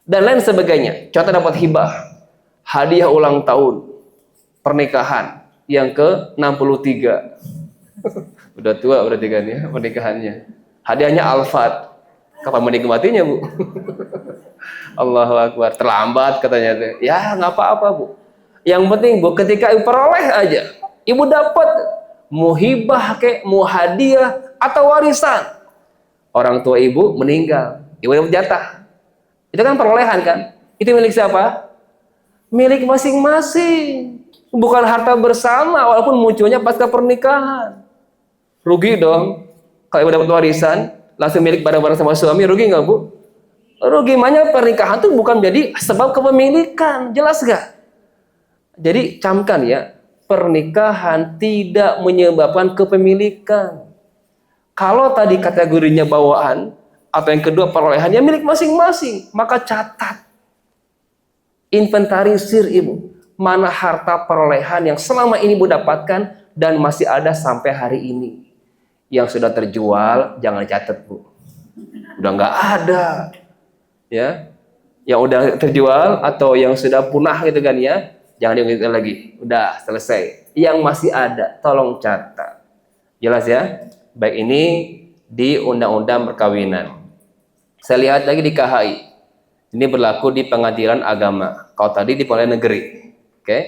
Dan lain sebagainya. Contoh dapat hibah, hadiah ulang tahun, pernikahan yang ke-63. Udah tua berarti kan ya pernikahannya. Hadiahnya Alphard. Kapan menikmatinya, Bu? Allahu Akbar. Terlambat katanya. Ya nggak apa-apa, Bu. Yang penting, Bu, ketika ibu peroleh aja, ibu dapat muhibah kek, muhadiah atau warisan. Orang tua ibu meninggal, ibu dapat jatah. Itu kan perolehan kan? Itu milik siapa? Milik masing-masing. Bukan harta bersama walaupun munculnya pasca pernikahan. Rugi dong. Kalau ibu dapat warisan, langsung milik barang-barang sama suami, rugi nggak, Bu? Rugi. Makanya pernikahan itu bukan jadi sebab kepemilikan. Jelas gak? Jadi camkan ya, pernikahan tidak menyebabkan kepemilikan. Kalau tadi kategorinya bawaan, atau yang kedua perolehannya milik masing-masing, maka catat, inventarisir ibu, mana harta perolehan yang selama ini ibu dapatkan dan masih ada sampai hari ini. Yang sudah terjual jangan catat, Bu. Udah nggak ada, ya. Yang udah terjual atau yang sudah punah gitu kan ya, jangan diingat lagi. Udah selesai. Yang masih ada, tolong catat. Jelas ya? Baik, ini di Undang-Undang Perkawinan. Saya lihat lagi di KHI. Ini berlaku di pengadilan agama. Kalau tadi di pengadilan negeri. Oke.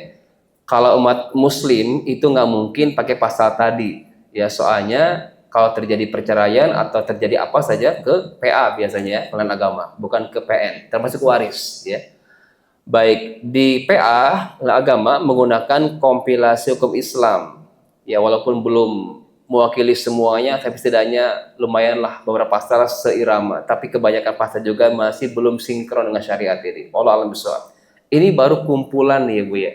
Kalau umat muslim itu nggak mungkin pakai pasal tadi. Ya, soalnya kalau terjadi perceraian atau terjadi apa saja ke PA biasanya ya, pengadilan agama, bukan ke PN, termasuk waris ya. Baik, di PA agama menggunakan kompilasi hukum Islam. Ya, walaupun belum mewakili semuanya, tapi setidaknya lumayanlah beberapa pasal seirama. Tapi kebanyakan pasal juga masih belum sinkron dengan syariat ini. Wallahu a'lam bishawab. Ini baru kumpulan nih, Bu ya.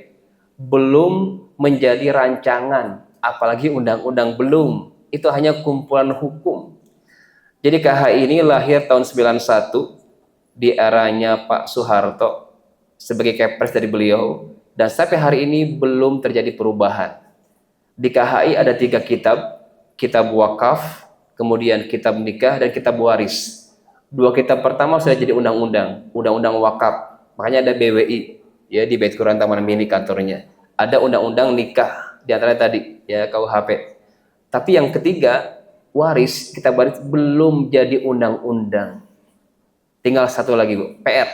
Belum menjadi rancangan, apalagi undang-undang belum. Itu hanya kumpulan hukum. Jadi KHI ini lahir tahun 91 di eranya Pak Soeharto sebagai kepres dari beliau, dan sampai hari ini belum terjadi perubahan. Di KHI ada 3 kitab. Kitab wakaf, kemudian kitab nikah, dan kitab waris. 2 kitab pertama sudah jadi undang-undang, undang-undang wakaf. Makanya ada BWI, ya, di Bait Quran Taman Mini kantornya. Ada undang-undang nikah, di antara tadi, ya, KUHP. Tapi yang ketiga, waris, kitab waris belum jadi undang-undang. Tinggal 1 lagi, Bu, PR,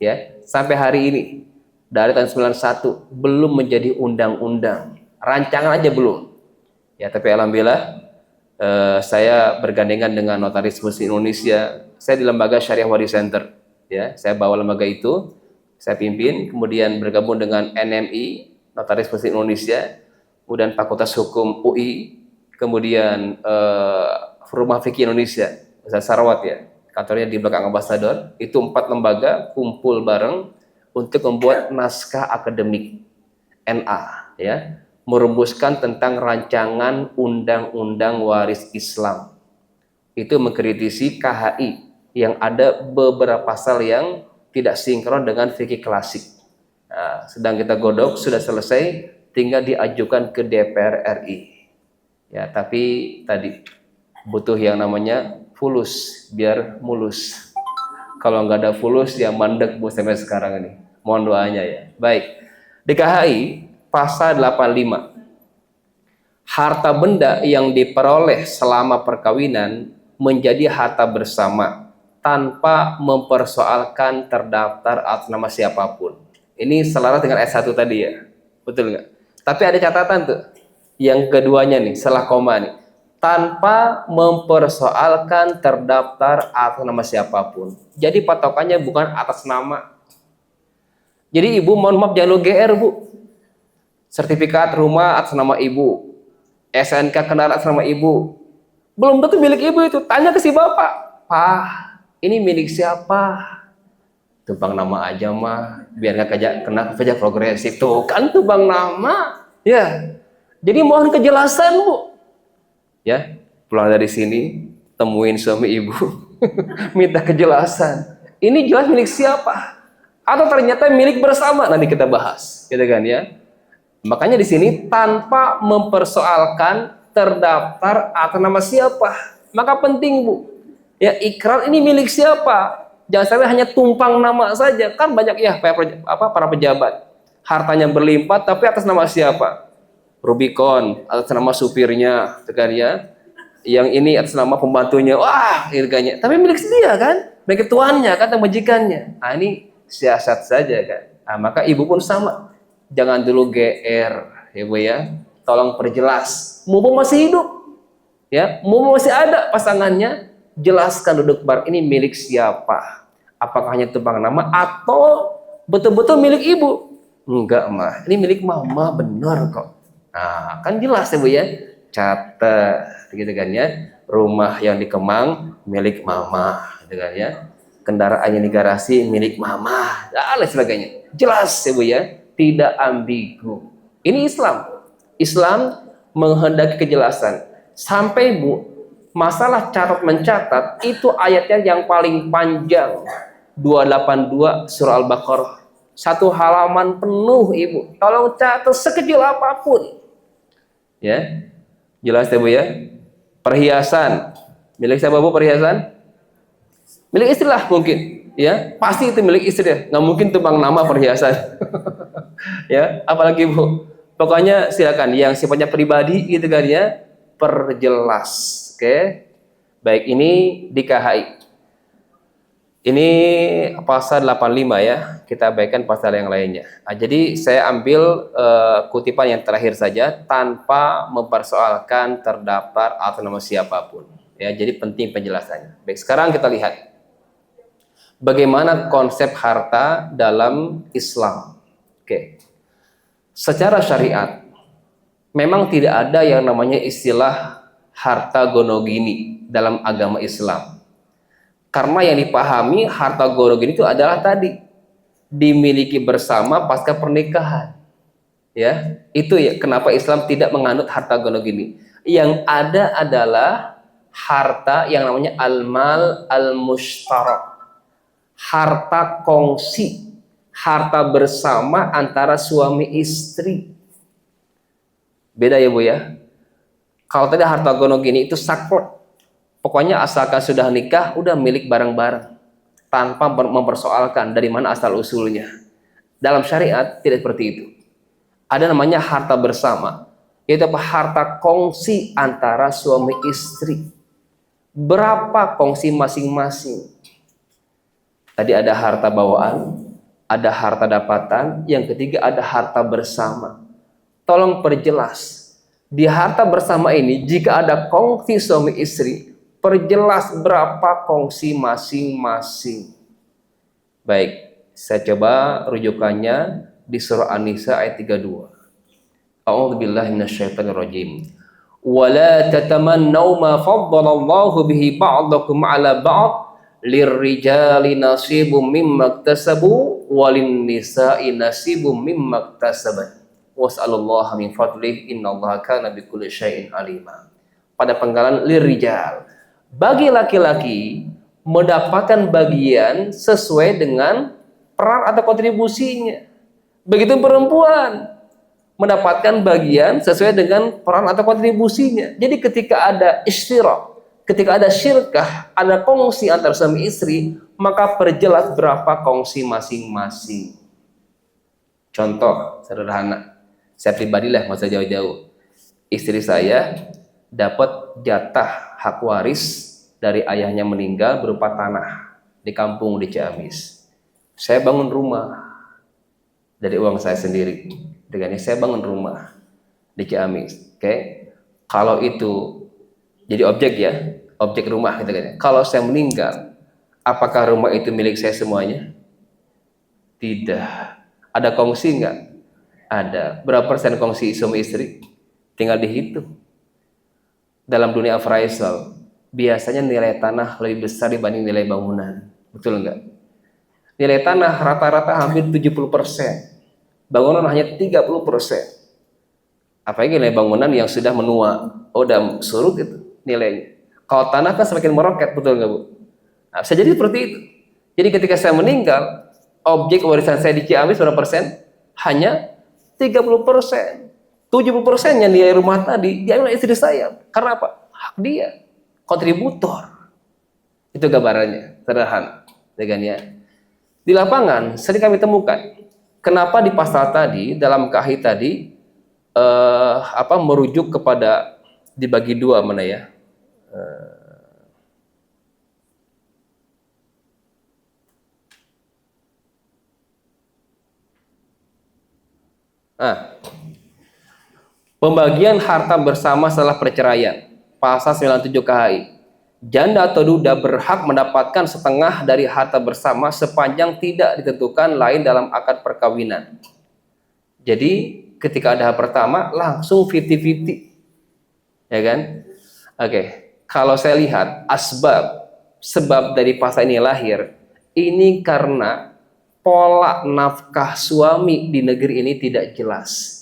ya. Sampai hari ini, dari tahun 91 belum menjadi undang-undang. Rancangan aja belum. Ya, tapi alhamdulillah saya bergandengan dengan Notaris Muslim Indonesia. Saya di lembaga Syariah Waris Center. Ya, saya bawa lembaga itu, saya pimpin, kemudian bergabung dengan NMI, Notaris Muslim Indonesia, kemudian Fakultas Hukum UI, kemudian Rumah Fikih Indonesia, Ustaz Sarawat ya, kantornya di belakang Ambasador. Itu 4 lembaga kumpul bareng untuk membuat naskah akademik NA, ya, merumuskan tentang rancangan undang-undang waris Islam. Itu mengkritisi KHI yang ada beberapa pasal yang tidak sinkron dengan fikih klasik. Nah, sedang kita godok, sudah selesai, tinggal diajukan ke DPR RI. Ya, tapi tadi butuh yang namanya fulus biar mulus. Kalau nggak ada fulus ya mandek, Bu, sampai sekarang ini. Mohon doanya ya. Baik. Di KHI pasal 85, harta benda yang diperoleh selama perkawinan menjadi harta bersama tanpa mempersoalkan terdaftar atas nama siapapun. Ini selaras dengan ayat 1 tadi ya, betul nggak? Tapi ada catatan tuh, yang keduanya nih, setelah koma nih, tanpa mempersoalkan terdaftar atas nama siapapun. Jadi patokannya bukan atas nama. Jadi ibu mohon maaf jangan GR bu. Sertifikat rumah atas nama ibu, SNK kendaraan atas nama ibu, belum tentu milik ibu itu. Tanya ke si bapak, Pak, ini milik siapa? Tumpang nama aja mah, biar nggak kena pajak progresif. Tuh kan tumpang nama, ya. Jadi mohon kejelasan bu. Ya, pulang dari sini temuin suami ibu, minta kejelasan. Ini jelas milik siapa? Atau ternyata milik bersama? Nanti kita bahas, gitu kan ya. Makanya di sini tanpa mempersoalkan terdaftar atas nama siapa. Maka penting bu, ya ikrar ini milik siapa? Jangan sampai hanya tumpang nama saja. Kan banyak ya para pejabat, hartanya berlimpah tapi atas nama siapa? Rubicon atas nama supirnya, kan ya. Yang ini atas nama pembantunya, wah harganya. Tapi milik dia kan, milik tuannya kan, majikannya. Nah ini siasat saja kan. Nah, maka ibu pun sama, jangan dulu GR, ibu ya. Tolong perjelas, mumpung masih hidup, ya, mumpung masih ada pasangannya, jelaskan duduk bar ini milik siapa. Apakah hanya tumpang nama atau betul-betul milik ibu? Enggak mah, ini milik mama benar kok. Nah, kan jelas ya bu ya, catat gitu kan ya, rumah yang di Kemang milik mama, gitu kan ya, kendaraannya di garasi milik mama, dan lain sebagainya. Jelas ya bu ya, tidak ambigu. Ini Islam menghendaki kejelasan. Sampai bu, masalah catat mencatat itu ayatnya yang paling panjang, 282 surah Al-Baqarah, satu halaman penuh ibu. Tolong catat sekecil apapun. Ya, jelas ya bu ya. Perhiasan milik siapa bu? Perhiasan milik istri lah mungkin, ya pasti itu milik istri ya, nggak mungkin tumpang nama perhiasan. Ya, apalagi bu, pokoknya silakan yang sifatnya pribadi gitu kan ya, perjelas. Oke, baik, ini di KHI. Ini pasal 85 ya, kita baikkan pasal yang lainnya. Nah, jadi saya ambil kutipan yang terakhir saja, tanpa mempersoalkan terdaftar atau nama siapapun. Ya, jadi penting penjelasannya. Baik, sekarang kita lihat bagaimana konsep harta dalam Islam. Oke, secara syariat memang tidak ada yang namanya istilah harta gonogini dalam agama Islam. Karena yang dipahami harta gonogini itu adalah tadi dimiliki bersama pasca pernikahan. Ya, itu ya kenapa Islam tidak menganut harta gonogini. Yang ada adalah harta yang namanya al-mal al-mushtarak. Harta kongsi, harta bersama antara suami istri. Beda ya bu ya. Kalau tadi harta gonogini itu saklek. Pokoknya asalkan sudah nikah, udah milik bareng-bareng, tanpa mempersoalkan dari mana asal usulnya. Dalam syariat tidak seperti itu. Ada namanya harta bersama, yaitu apa? Harta kongsi antara suami istri. Berapa kongsi masing-masing? Tadi ada harta bawaan, ada harta dapatan, yang ketiga ada harta bersama. Tolong perjelas. Di harta bersama ini, jika ada kongsi suami istri, perjelas berapa kongsi masing-masing. Baik, saya coba rujukannya di surah An-Nisa ayat 32. A'udzubillahi minasyaitonirrajim. Wala tatamannaw ma faddalallahu bihi ba'dakum 'ala ba'd lirrijali nasibum mimma iktasabu walin nisa'i nasibum mimma iktasabat. Was'alullaha min fadlih innallaha kana bikulli syai'in alima. Pada penggalan lirrijal, bagi laki-laki mendapatkan bagian sesuai dengan peran atau kontribusinya. Begitu perempuan mendapatkan bagian sesuai dengan peran atau kontribusinya. Jadi ketika ada isyrak, ketika ada syirkah, ada kongsi antar suami istri, maka perjelas berapa kongsi masing-masing. Contoh sederhana, saya pribadilah, nggak usah jauh-jauh. Istri saya dapat jatah hak waris dari ayahnya meninggal berupa tanah di kampung di Ciamis. Saya bangun rumah dari uang saya sendiri. Dengan ini saya bangun rumah di Ciamis. Oke. Kalau itu Jadi objek ya, objek rumah gitu kan. Kalau saya meninggal, apakah rumah itu milik saya semuanya? Tidak. Ada kongsi nggak? Ada. Berapa persen kongsi suami istri? Tinggal dihitung. Dalam dunia appraisal, biasanya nilai tanah lebih besar dibanding nilai bangunan. Betul nggak? Nilai tanah rata-rata hampir 70%. Bangunan hanya 30%. Apalagi nilai bangunan yang sudah menua. Oh, udah surut itu nilainya. Kalau tanah kan semakin meroket, betul nggak Bu? Nah, bisa jadi seperti itu. Jadi ketika saya meninggal, objek warisan saya di Ciamis berapa persen? Hanya 30%. 70%-nya nilai rumah tadi diambil istri saya. Karena apa? Hak dia. Kontributor. Itu gambarannya. Sederhana. Ya. Di lapangan sering kami temukan. Kenapa di pasal tadi, dalam KAHI tadi, merujuk kepada dibagi dua mana ya? Pembagian harta bersama setelah perceraian. Pasal 97 KHI. Janda atau duda berhak mendapatkan setengah dari harta bersama sepanjang tidak ditentukan lain dalam akad perkawinan. Jadi ketika ada hal pertama langsung 50-50. Ya kan? Oke. Kalau saya lihat sebab dari pasal ini lahir, ini karena pola nafkah suami di negeri ini tidak jelas.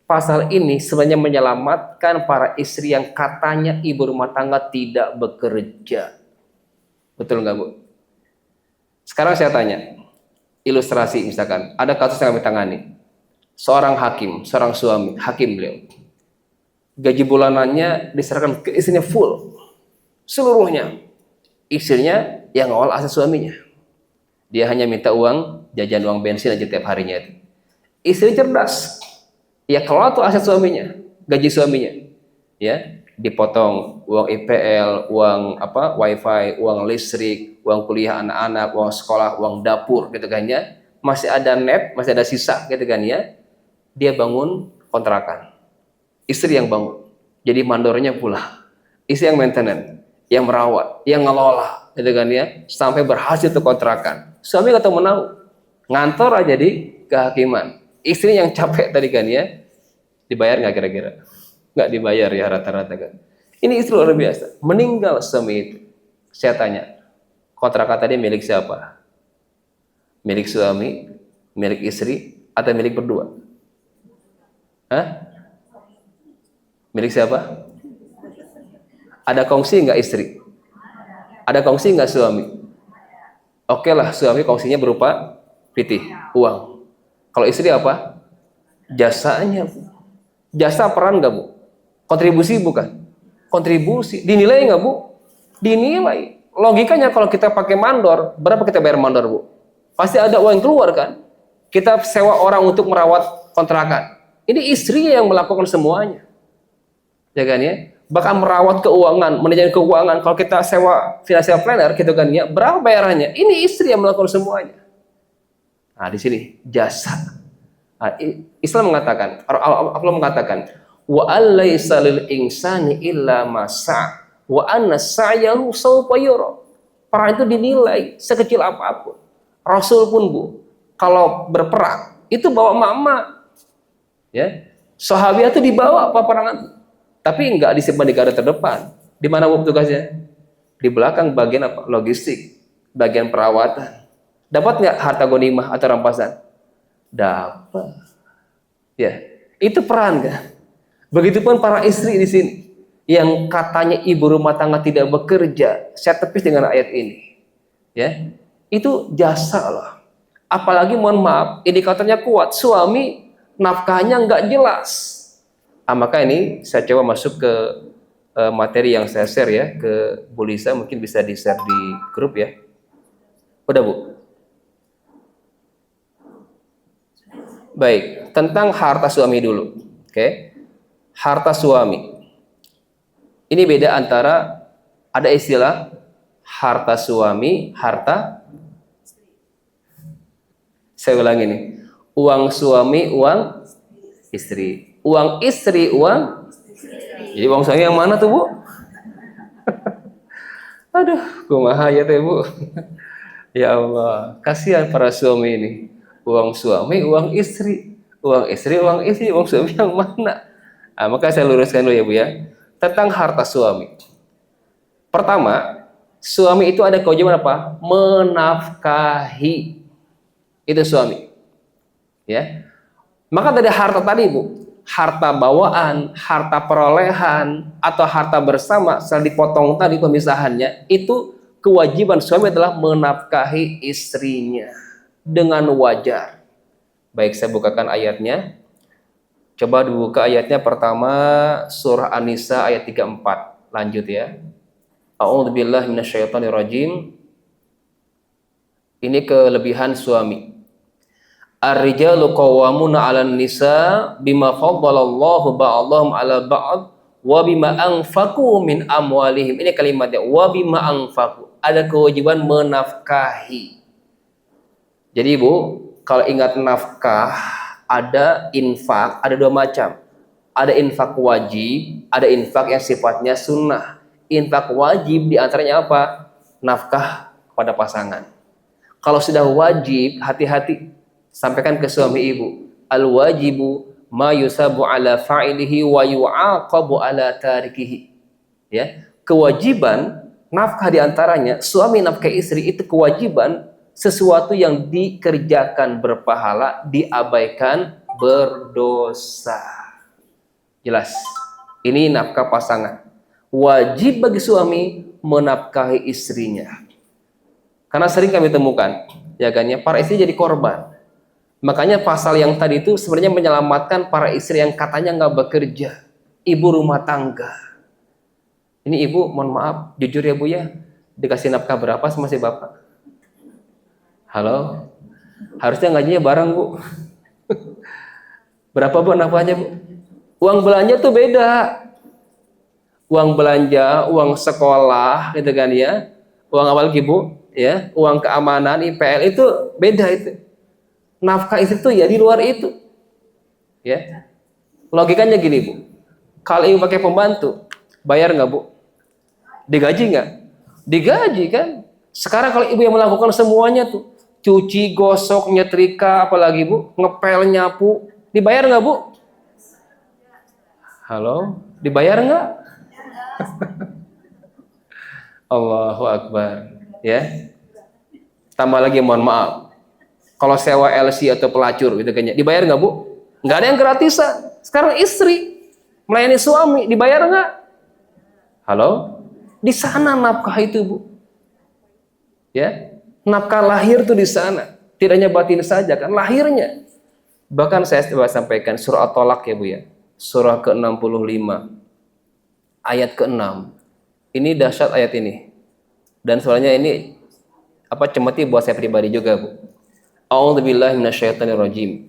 Pasal ini sebenarnya menyelamatkan para istri yang katanya ibu rumah tangga tidak bekerja. Betul nggak Bu? Sekarang saya tanya, ilustrasi misalkan, ada kasus yang kami tangani. Seorang hakim, seorang suami, hakim beliau. Gaji bulanannya diserahkan ke istrinya full. Seluruhnya. Istrinya yang ngawal aset suaminya. Dia hanya minta uang, jajan uang bensin aja tiap harinya itu. Istri cerdas. Ya kalau itu aset suaminya, gaji suaminya, ya dipotong uang IPL, uang wifi, uang listrik, uang kuliah anak-anak, uang sekolah, uang dapur, gitu kan ya, masih ada net, masih ada sisa, gitu kan ya, dia bangun kontrakan, istri yang bangun, jadi mandornya pula, istri yang maintenance, yang merawat, yang ngelola, gitu kan ya, sampai berhasil tuh kontrakan, suami kata menau, ngantor aja di kehakiman. Istri yang capek tadi kan ya, dibayar nggak kira-kira? Nggak dibayar ya rata-rata kan. Ini istri luar biasa. Meninggal suami itu. Saya tanya, kontrakan tadi milik siapa? Milik suami, milik istri, atau milik berdua? Hah? Milik siapa? Ada kongsi nggak istri? Ada kongsi nggak suami? Oke lah, suami kongsinya berupa pitih, uang. Kalau istri apa? Jasanya. Jasa peran nggak Bu? Kontribusi bukan? Kontribusi. Dinilai nggak Bu? Dinilai. Logikanya kalau kita pakai mandor, berapa kita bayar mandor Bu? Pasti ada uang yang keluar kan? Kita sewa orang untuk merawat kontrakan. Ini istrinya yang melakukan semuanya. Ya kan ya? Bahkan merawat keuangan, manajemen keuangan. Kalau kita sewa financial planner gitu kan ya, berapa bayarannya? Ini istri yang melakukan semuanya. Nah, di sini jasa. Islam mengatakan, Allah mengatakan, wa alaysa lil insani illa ma sa' wa anna sa'yahu sawfa yura. Perang itu dinilai sekecil apapun. Rasul pun Bu, kalau berperang itu bawa mama, ya. Sahabat itu dibawa peperangan, tapi enggak disimpan di garda terdepan. Di mana Bu tugasnya? Di belakang bagian apa? Logistik, bagian perawatan. Dapat nggak harta ghanimah atau rampasan? Dapat. Ya, itu peran kan. Begitupun para istri di sini yang katanya ibu rumah tangga tidak bekerja, saya tepis dengan ayat ini. Ya, itu jasa loh. Apalagi mohon maaf, indikatornya kuat, suami nafkahnya nggak jelas. Maka ini saya coba masuk ke materi yang saya share ya ke Bu Lisa, mungkin bisa di share di grup ya. Udah Bu. Baik, tentang harta suami dulu. Oke. Harta suami. Ini beda antara ada istilah harta suami, harta. Saya ulangi nih. Uang suami, uang istri. Uang istri, uang. Jadi uang suami yang mana tuh Bu? Aduh, kumaha ya teh Bu. Ya Allah, kasihan para suami ini. Uang suami, uang istri. Uang istri, uang istri, uang suami yang mana? Nah, maka saya luruskan dulu ya Bu ya. Tentang harta suami. Pertama, suami itu ada kewajiban apa? Menafkahi. Itu suami. Ya. Maka dari harta tadi Bu, harta bawaan, harta perolehan, atau harta bersama setelah dipotong tadi pemisahannya, itu kewajiban suami adalah menafkahi istrinya dengan wajar. Baik, saya bukakan ayatnya. Coba dibuka ayatnya pertama, surah An-Nisa ayat 34. Lanjut ya. A'udzubillahi minasyaitonirrajim. Ini kelebihan suami. Ar-rijalu qawwamuna 'alan nisa bima faddalallahu ba'dahum 'ala ba'd wa bima anfaqu min amwalihim. Ini kalimatnya wa bima anfaqu. Ada kewajiban menafkahi. Jadi Ibu, kalau ingat nafkah, ada infak, ada dua macam. Ada infak wajib, ada infak yang sifatnya sunnah. Infak wajib diantaranya apa? Nafkah kepada pasangan. Kalau sudah wajib, hati-hati. Sampaikan ke suami Ibu. Al-wajibu ma yusabu ala fa'ilihi wa yu'aqabu ala tarikihi. Ya, kewajiban nafkah diantaranya suami nafkah istri itu kewajiban sesuatu yang dikerjakan berpahala, diabaikan berdosa. Jelas. Ini nafkah pasangan. Wajib bagi suami menafkahi istrinya. Karena sering kami temukan, ya kan ya, para istri jadi korban. Makanya pasal yang tadi itu sebenarnya menyelamatkan para istri yang katanya nggak bekerja, ibu rumah tangga. Ini ibu, mohon maaf, jujur ya Bu ya, dikasih nafkah berapa sama si bapak? Halo, harusnya gajinya bareng Bu. Berapa Bu nafkahnya Bu? Uang belanja tuh beda. Uang belanja, uang sekolah, gitu kan ya. Uang awal Bu, ya, uang keamanan, IPL itu beda itu. Nafkah istri itu ya di luar itu. Ya. Logikanya gini Bu. Kalau ibu pakai pembantu, bayar nggak Bu? Digaji nggak? Digaji kan? Sekarang kalau ibu yang melakukan semuanya tuh, cuci, gosok, nyetrika, apalagi Bu, ngepel, nyapu, dibayar nggak Bu? Halo, dibayar nggak? Allahu Akbar. Ya. Tambah lagi, mohon maaf. Kalau sewa LC atau pelacur gitu kayaknya, dibayar nggak Bu? Nggak ada yang gratisan. Sekarang istri melayani suami, dibayar nggak? Halo? Di sana nafkah itu Bu. Ya, nafkah lahir tuh di sana. Tidak hanya batin saja kan, lahirnya. Bahkan saya coba sampaikan surah At-Tolak ya Bu ya. Surah ke-65. Ayat ke-6. Ini dahsyat ayat ini. Dan soalnya ini cemeti buat saya pribadi juga Bu. A'udzubillahi minasyaitonirrajim.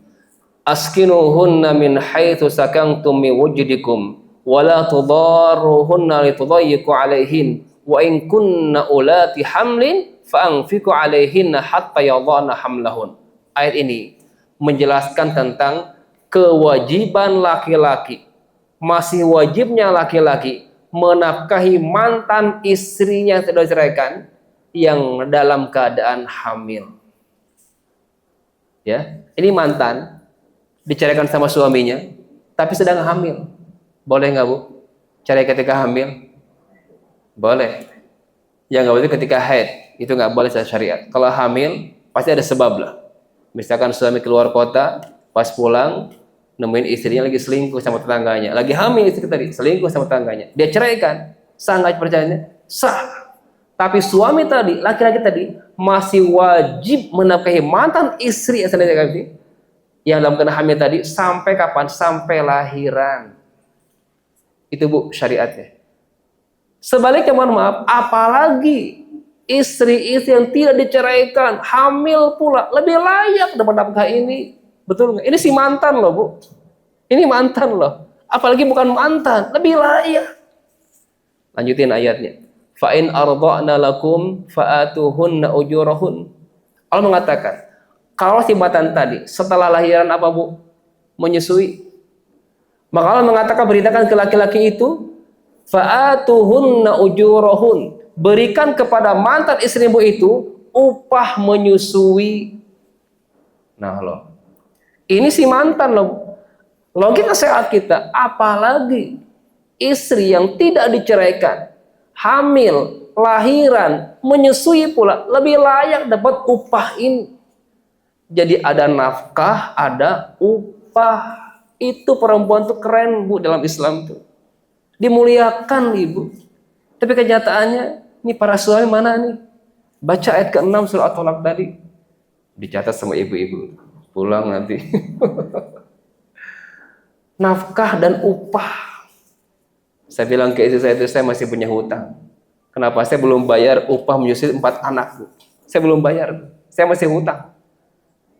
Askinuhunna min haitsu sakantum min wujdikum wa la tudarruhunna litudayyiqu 'alaihin wa in kunna ulati hamlin fa'anfiqu 'alaihinna hatta yadhana hamlahun. Ayat ini menjelaskan tentang kewajiban laki-laki. Masih wajibnya laki-laki menafkahi mantan istrinya yang sudah diceraikan yang dalam keadaan hamil. Ya, ini mantan diceraikan sama suaminya, tapi sedang hamil. Boleh nggak Bu? Cerai ketika hamil? Boleh. Yang nggak boleh ketika haid, itu nggak boleh secara syariat. Kalau hamil pasti ada sebab lah. Misalkan suami keluar kota, pas pulang nemuin istrinya lagi selingkuh sama tetangganya, lagi hamil istri tadi selingkuh sama tetangganya, dia ceraikan, sah nggak perjanjiannya? Sah. Tapi suami tadi, laki-laki tadi masih wajib menafkahi mantan istri yang sedang yang dalam kena hamil tadi sampai kapan? Sampai lahiran. Itu Bu syariatnya. Sebaliknya mohon maaf, apalagi istri-istri yang tidak diceraikan, hamil pula, lebih layak dapat nafkah ini. Betul nggak? Ini si mantan loh Bu. Ini mantan loh. Apalagi bukan mantan, lebih layak. Lanjutin ayatnya. Fa in arda'na lakum fa'atuhunna ujurahun. Allah mengatakan, kalau si mantan tadi setelah lahiran apa Bu? Menyusui. Maka Allah mengatakan, beritakan ke laki-laki itu, fa'atuhunna ujurahun. berikan kepada mantan istrimu itu upah menyusui. Nah loh, ini si mantan loh. Logika sehat kita, apalagi istri yang tidak diceraikan, hamil, lahiran, menyusui pula, lebih layak dapat upah ini. Jadi ada nafkah, ada upah. Itu perempuan tuh keren Bu dalam Islam tuh. Dimuliakan Ibu. Tapi kenyataannya, ini para suami mana nih? Baca ayat ke-6 surah At-Tolak tadi. Dicatat sama ibu-ibu. Pulang nanti. Nafkah dan upah. Saya bilang ke istri saya itu, saya masih punya hutang. Kenapa? Saya belum bayar upah menyusui 4 anak. Bu. Saya belum bayar. Saya masih hutang.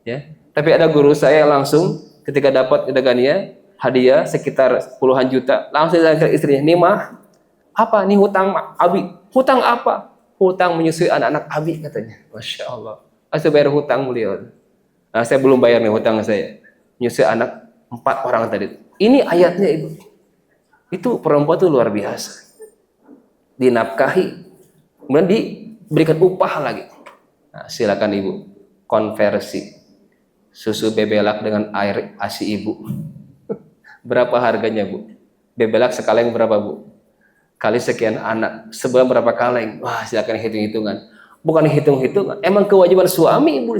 Ya. Tapi ada guru saya langsung ketika dapat dagannya hadiah sekitar puluhan juta, langsung saya ke istrinya, nih mah, apa nih hutang Abi? Hutang apa? Hutang menyusui anak-anak Abi katanya. Masya Allah. Saya bayar hutang beliau. Nah, saya belum bayar nih hutang saya. Menyusui anak 4 orang tadi. Ini ayatnya Ibu. Itu perempuan itu luar biasa. Dinafkahi, kemudian diberikan upah lagi. Nah, silakan Ibu konversi susu bebelak dengan air ASI Ibu. Berapa harganya Bu? Bebelak sekaleng berapa Bu? Kali sekian anak, sebulan berapa kaleng? Wah, silakan hitung-hitungan. Bukan hitung-hitungan, emang kewajiban suami Ibu.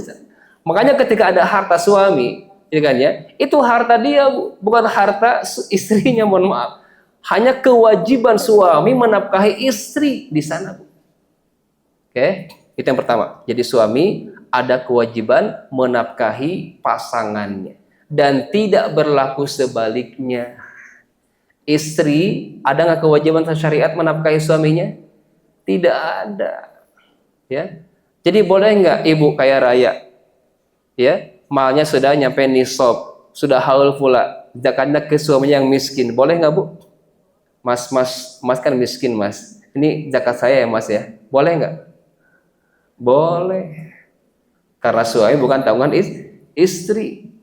Makanya ketika ada harta suami, ya kan ya, itu harta dia Bu, bukan harta istrinya, mohon maaf. Hanya kewajiban suami menafkahi istri di sana Bu. Oke, itu yang pertama. Jadi suami ada kewajiban menafkahi pasangannya dan tidak berlaku sebaliknya. Istri ada nggak kewajiban syariat menafkahi suaminya? Tidak ada. Ya, jadi boleh nggak ibu kaya raya, ya, malnya sudah nyampe nisab, sudah haul pula, zakatnya ke suaminya yang miskin, boleh nggak Bu? Mas kan miskin Mas, ini zakat saya ya Mas ya, boleh nggak? Boleh. Karena suami bukan tanggungan istri.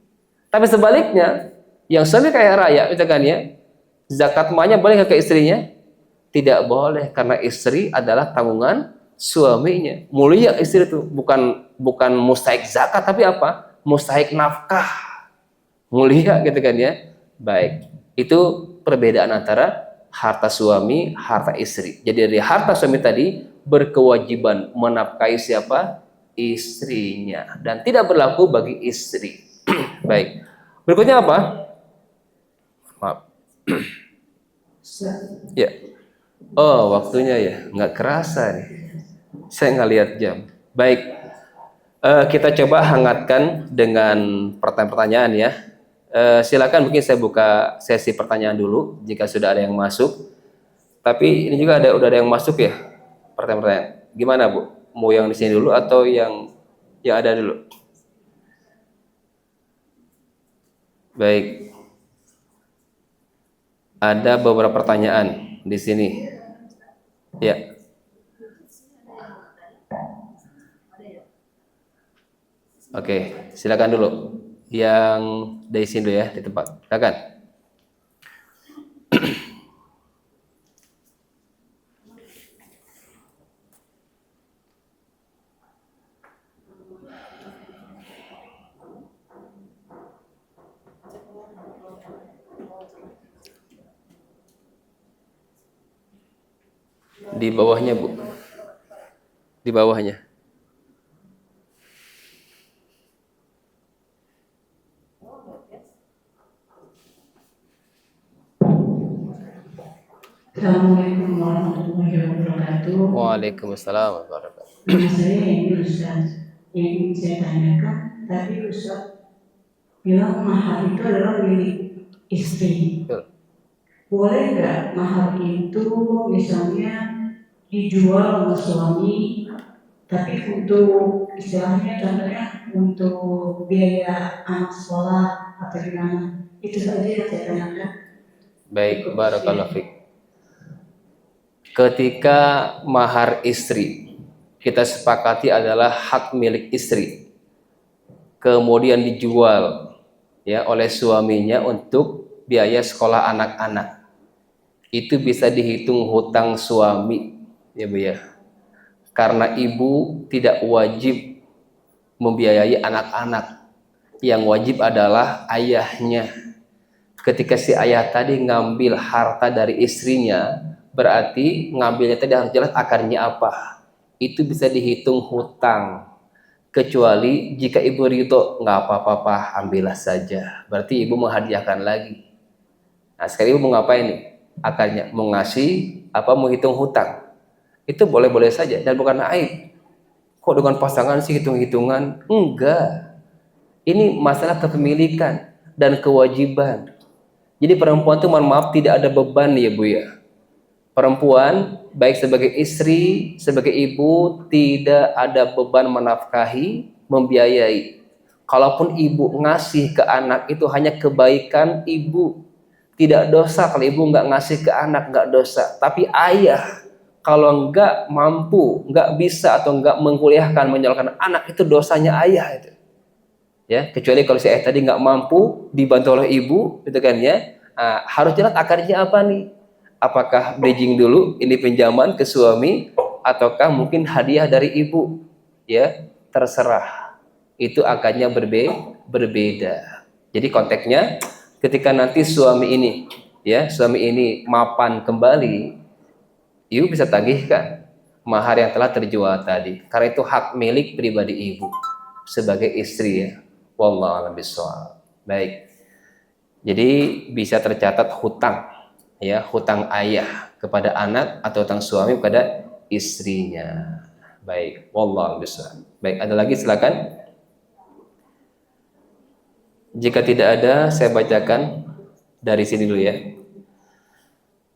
Tapi sebaliknya, yang suami kaya raya, misalkan ya, zakat mahnya boleh nggak ke istrinya? Tidak boleh, karena istri adalah tanggungan suaminya. Mulia istri itu bukan mustahik zakat, tapi apa? Mustahik nafkah. Mulia gitu kan ya. Baik, itu perbedaan antara harta suami, harta istri. Jadi dari harta suami tadi berkewajiban menafkahi siapa? Istrinya, dan tidak berlaku bagi istri. Baik, berikutnya apa? Maaf. Ya. Oh, waktunya ya, nggak kerasa nih. Saya nggak lihat jam. Baik, kita coba hangatkan dengan pertanyaan-pertanyaan ya. Silakan mungkin saya buka sesi pertanyaan dulu jika sudah ada yang masuk. Tapi ini juga udah ada yang masuk ya, pertanyaan-pertanyaan. Gimana Bu? Mau yang di sini dulu atau yang ada dulu? Baik. Ada beberapa pertanyaan di sini. Ya. Oke, silakan dulu. Yang dari sini dulu ya, di tempat. Silakan. Di bawahnya Bu. Di bawahnya. Assalamualaikum warahmatullahi wabarakatuh. Waalaikumsalam warahmatullahi wabarakatuh. Nama saya ini Ustaz. Yang ingin saya tanyakan, tadi Ustaz bilang mahar itu adalah milik istri. Boleh nggak mahar itu misalnya dijual sama suami, tapi untuk istilahnya contohnya untuk biaya anak sekolah atau gimana? Itu saja yang saya tanyakan. Baik, barakallahu fiik. Ketika mahar istri kita sepakati adalah hak milik istri, kemudian dijual ya oleh suaminya untuk biaya sekolah anak-anak, itu bisa dihitung hutang suami ya Bu ya. Karena ibu tidak wajib membiayai anak-anak. Yang wajib adalah ayahnya. Ketika si ayah tadi ngambil harta dari istrinya, berarti ngambilnya tadi harus jelas akarnya apa. Itu bisa dihitung hutang. Kecuali jika ibu ridho, nggak apa-apa, ambillah saja. Berarti ibu menghadiahkan lagi. Nah, sekarang ibu mau ngapain nih? Akarnya mau ngasih apa mau hitung hutang? Itu boleh-boleh saja dan bukan aib. Kok dengan pasangan sih hitung-hitungan? Enggak. Ini masalah kepemilikan dan kewajiban. Jadi perempuan itu mohon maaf tidak ada beban ya Bu ya. Perempuan baik sebagai istri, sebagai ibu tidak ada beban menafkahi, membiayai. Kalaupun ibu ngasih ke anak itu hanya kebaikan ibu. Tidak dosa kalau ibu nggak ngasih ke anak, nggak dosa. Tapi ayah kalau nggak mampu, nggak bisa atau nggak menguliahkan, menyekolahkan anak itu dosanya ayah itu. Ya, kecuali kalau si ayah tadi nggak mampu dibantu oleh ibu, gitu kan ya. Nah, harus jelas akarnya apa nih? Apakah bridging dulu ini pinjaman ke suami ataukah mungkin hadiah dari ibu? Ya, terserah. Itu akarnya berbeda. Jadi konteksnya ketika nanti suami ini mapan kembali, ibu bisa tagihkan mahar yang telah terjual tadi. Karena itu hak milik pribadi ibu sebagai istri ya. Wallahu a'lam bishawab. Baik. Jadi bisa tercatat hutang ya, hutang ayah kepada anak atau hutang suami kepada istrinya. Baik, wallahu a'lam bishawab. Baik, ada lagi silakan. Jika tidak ada, saya bacakan dari sini dulu ya.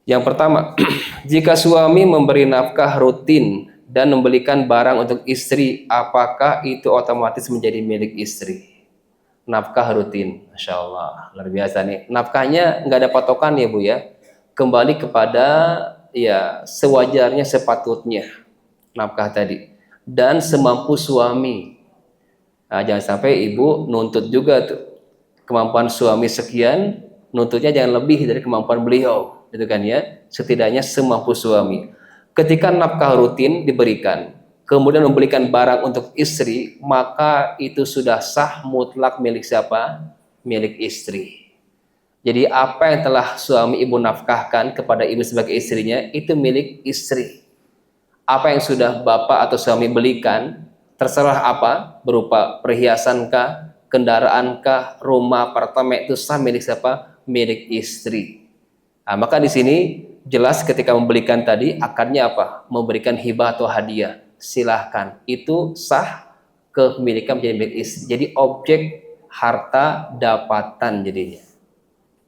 Yang pertama, jika suami memberi nafkah rutin dan membelikan barang untuk istri, apakah itu otomatis menjadi milik istri? Nafkah rutin, Masya Allah, luar biasa nih. Nafkahnya nggak ada patokan ya Bu ya. Kembali kepada ya sewajarnya sepatutnya nafkah tadi dan semampu suami. Nah, jangan sampai ibu nuntut juga tuh kemampuan suami sekian, nuntutnya jangan lebih dari kemampuan beliau, gitu kan ya. Setidaknya semampu suami. Ketika nafkah rutin diberikan, kemudian membelikan barang untuk istri, maka itu sudah sah mutlak milik siapa? Milik istri. Jadi apa yang telah suami ibu nafkahkan kepada ibu sebagai istrinya, itu milik istri. Apa yang sudah bapak atau suami belikan, terserah apa, berupa perhiasankah, kendaraankah, rumah, apartemen, itu sah milik siapa? Milik istri. Nah, maka di sini jelas ketika membelikan tadi, akarnya apa? Memberikan hibah atau hadiah. Silahkan, itu sah kepemilikan menjadi milik istri. Jadi objek harta dapatan jadinya.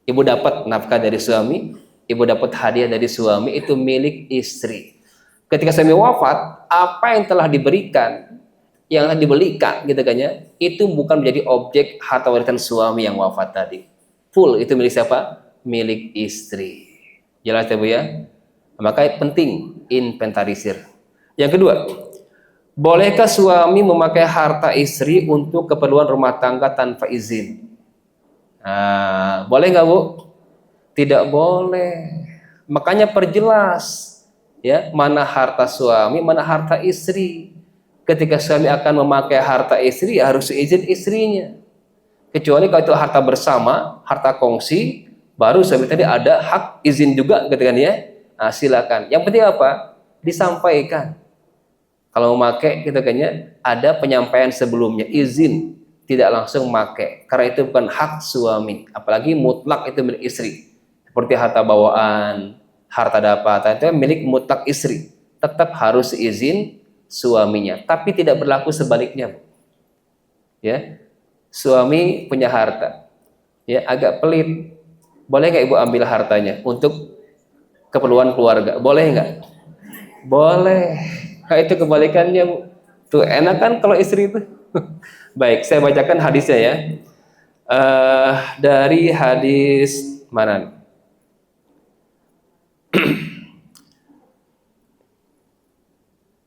Ibu dapat nafkah dari suami, ibu dapat hadiah dari suami, itu milik istri. Ketika suami wafat, apa yang telah diberikan, yang dibelikan gitu kan ya, itu bukan menjadi objek harta warisan suami yang wafat tadi. Full itu milik siapa? Milik istri. Jelas ya Bu ya? Maka penting inventarisir. Yang kedua, bolehkah suami memakai harta istri untuk keperluan rumah tangga tanpa izin? Nah, boleh nggak Bu? Tidak boleh. Makanya perjelas ya, mana harta suami, mana harta istri. Ketika suami akan memakai harta istri, ya harus izin istrinya. Kecuali kalau itu harta bersama, harta kongsi, baru suami tadi ada hak izin juga, gitu kan ya. Nah, silakan. Yang penting apa? Disampaikan. Kalau memakai, gitu kan ya, ada penyampaian sebelumnya, izin. Tidak langsung make, karena itu bukan hak suami, apalagi mutlak itu milik istri. Seperti harta bawaan, harta dapatan itu milik mutlak istri, tetap harus izin suaminya. Tapi tidak berlaku sebaliknya. Ya, suami punya harta, ya agak pelit, boleh nggak ibu ambil hartanya untuk keperluan keluarga? Boleh nggak? Boleh. Nah, itu kebalikannya Bu. Tuh enak kan kalau istri itu. Baik, saya bacakan hadisnya ya. Dari hadis mana?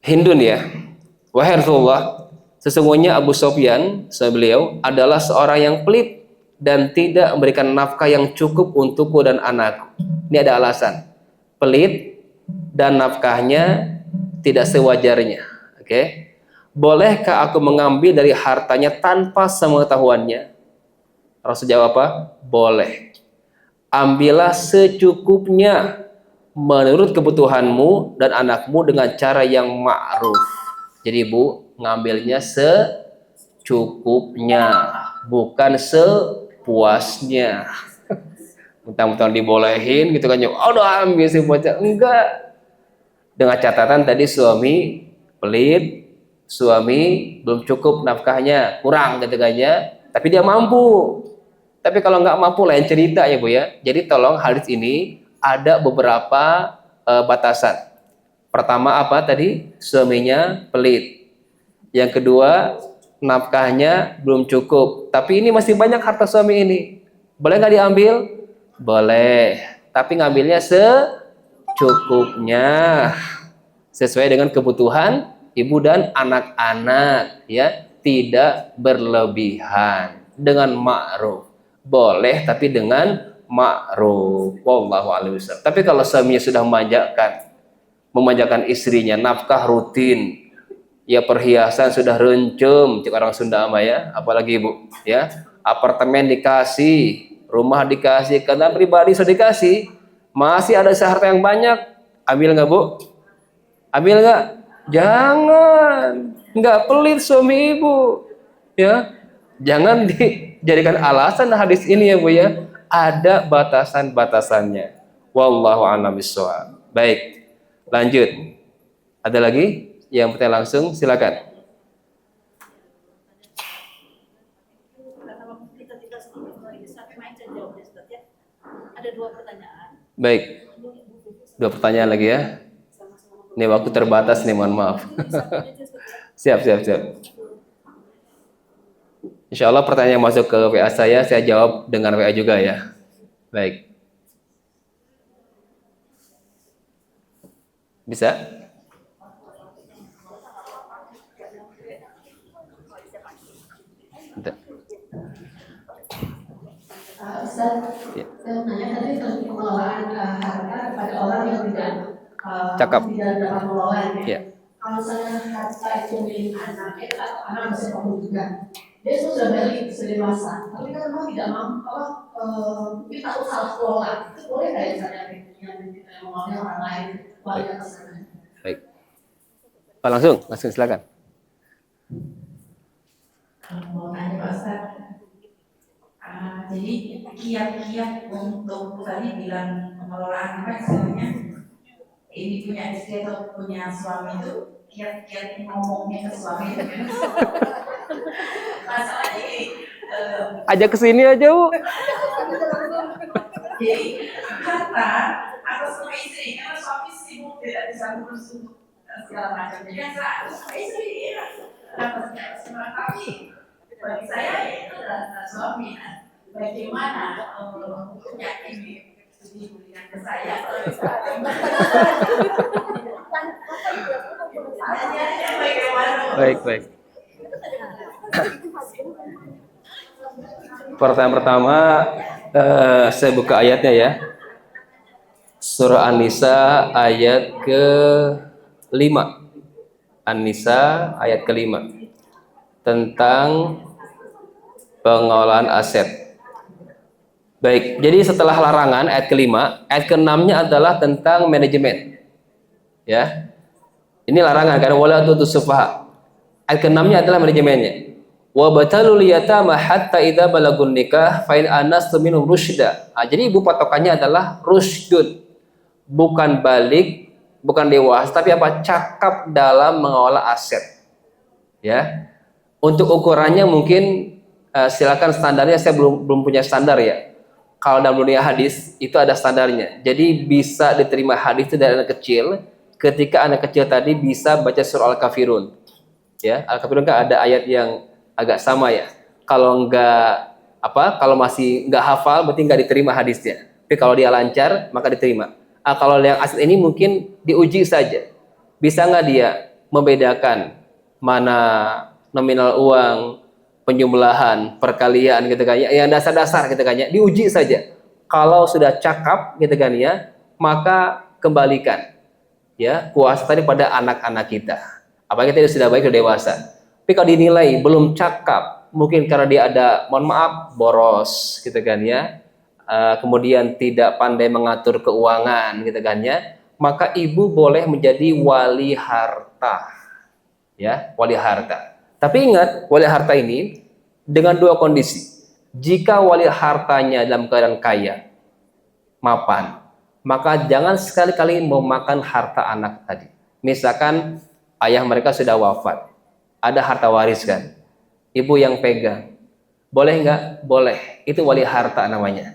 Hindun ya. Wahai Rasulullah, sesungguhnya Abu Sufyan, beliau adalah seorang yang pelit dan tidak memberikan nafkah yang cukup untukku dan anakku. Ini ada alasan. Pelit dan nafkahnya tidak sewajarnya. Oke. Bolehkah aku mengambil dari hartanya tanpa sepengetahuannya? Rasul jawab apa? Boleh. Ambillah secukupnya menurut kebutuhanmu dan anakmu dengan cara yang ma'ruf. Jadi ibu ngambilnya secukupnya, bukan sepuasnya. Mentang-mentang dibolehin gitu kan, oh udah ambil si bocah. Enggak. Dengan catatan tadi suami pelit, suami belum cukup nafkahnya, kurang gitu kan ya, tapi dia mampu. Tapi kalau nggak mampu lain cerita ya Bu ya. Jadi tolong hadis ini ada beberapa batasan. Pertama apa tadi? Suaminya pelit. Yang kedua, nafkahnya belum cukup. Tapi ini masih banyak harta suami ini. Boleh nggak diambil? Boleh. Tapi ngambilnya secukupnya. Sesuai dengan kebutuhan ibu dan anak-anak ya. Tidak berlebihan. Dengan ma'ruf. Boleh tapi dengan ma'ruf. Wallahu a'lam bishawab. Tapi kalau suaminya sudah memanjakan istrinya, nafkah rutin, ya perhiasan sudah rencem, cik orang Sunda mah ya, apalagi ibu, ya, apartemen dikasih, rumah dikasih, kendaraan pribadi sudah dikasih, masih ada harta yang banyak, ambil nggak Bu? Ambil nggak? Jangan, nggak pelit suami ibu, ya, jangan dijadikan alasan hadis ini ya Bu ya, ada batasan-batasannya. Wallahu a'lam bishawab. Baik, lanjut. Ada lagi? Yang bertanya langsung silakan. Ada 2 pertanyaan. Baik. 2 pertanyaan lagi ya. Ini waktu terbatas nih, mohon maaf. Siap. Insya Allah pertanyaan yang masuk ke WA saya jawab dengan WA juga ya. Baik. Bisa? Ustaz, saya nanya tadi tentang pengelolaan harta kepada orang yang tidak Cakap. tidak dapat mengelola. Ya. Kalau saya harta itu milik anak, atau anak masih mampu juga, dia itu sudah balik, sudah dewasa, tapi kan memang tidak mampu, mungkin takut salah kelola, itu boleh nggak ya misalnya yang mengelola orang lain, kualitas sana? Baik. Pak langsung silakan. Mau tanya Pak Ustaz. Jadi kiat-kiat untuk tadi bilang pengelolaan kan sebenarnya ini punya istri atau punya suami itu kiat-kiat ngomongnya ke suami itu kan. Masalahnya ini Ajak ke sini aja Bu. jadi harta atau sama istri karena suami sibuk tidak bisa ngurus untuk segala macam, jadi kan sama istri ya apa segala, tapi bagi saya itu adalah suami. Bagaimana untuk yakin diberikan ke saya kalau Baik. Pertanyaan pertama, saya buka ayatnya ya. Surah An-Nisa ayat ke-5. An-Nisa ayat ke-5 tentang pengelolaan aset. Baik, jadi setelah larangan ayat ke-5, ayat ke-6-nya adalah tentang manajemen. Ya. Ini larangan karena wala tutus sufaha. Ayat ke-6-nya adalah manajemennya. Wa batalul yatama hatta idza balagun nikah fa in anastu minhum rusyda. Jadi ibu patokannya adalah rusydun. Bukan balik, bukan dewasa, tapi apa? Cakap dalam mengelola aset. Ya. Untuk ukurannya mungkin silakan standarnya, saya belum punya standar ya. Kalau dalam dunia hadis itu ada standarnya. Jadi bisa diterima hadis itu dari anak kecil ketika anak kecil tadi bisa baca surah Al-Kafirun. Ya, Al-Kafirun kan ada ayat yang agak sama ya. Kalau masih nggak hafal berarti nggak diterima hadisnya. Tapi kalau dia lancar maka diterima. Kalau yang aset ini mungkin diuji saja. Bisa nggak dia membedakan mana nominal uang, penjumlahan, perkalian gitu kan ya, yang dasar-dasar gitu kan ya, diuji saja. Kalau sudah cakap gitu kan ya, maka kembalikan ya kuasa tadi pada anak-anak kita. Apalagi dia sudah baik, sudah dewasa. Tapi kalau dinilai belum cakap, mungkin karena dia ada, mohon maaf, boros, gitu kan ya. Kemudian tidak pandai mengatur keuangan, gitu kan ya. Maka ibu boleh menjadi wali harta, ya, wali harta. Tapi ingat, wali harta ini dengan dua kondisi. Jika wali hartanya dalam keadaan kaya, mapan, maka jangan sekali-kali memakan harta anak tadi. Misalkan ayah mereka sudah wafat, ada harta waris kan, ibu yang pegang, boleh nggak? Boleh, itu wali harta namanya.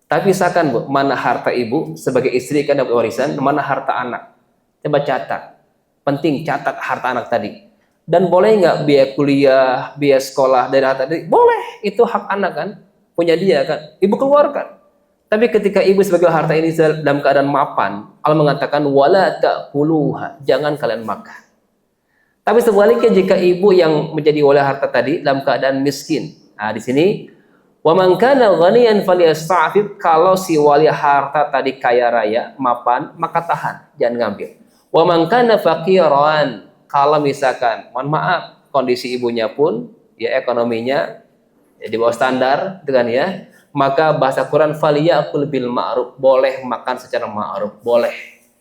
Tapi misalkan Bu, mana harta ibu sebagai istri kan dapat warisan, mana harta anak? Coba catat, penting catat harta anak tadi. Dan boleh nggak biaya kuliah, biaya sekolah dari harta tadi? Boleh, itu hak anak kan, punya dia kan, ibu keluarkan. Tapi ketika ibu sebagai harta ini dalam keadaan mapan, Allah mengatakan wala ta'kuluha, jangan kalian makan. Tapi sebaliknya jika ibu yang menjadi wali harta tadi dalam keadaan miskin, nah di sini wa man kana ghaniyan falyasta'fif, kalau si wali harta tadi kaya raya, mapan, maka tahan, jangan ngambil. Wa man kana faqiran, kalau misalkan mohon maaf kondisi ibunya pun ya ekonominya ya, di bawah standar dengan ya, maka bahasa Quran faliyakul bil ma'ruf, boleh makan secara ma'ruf, boleh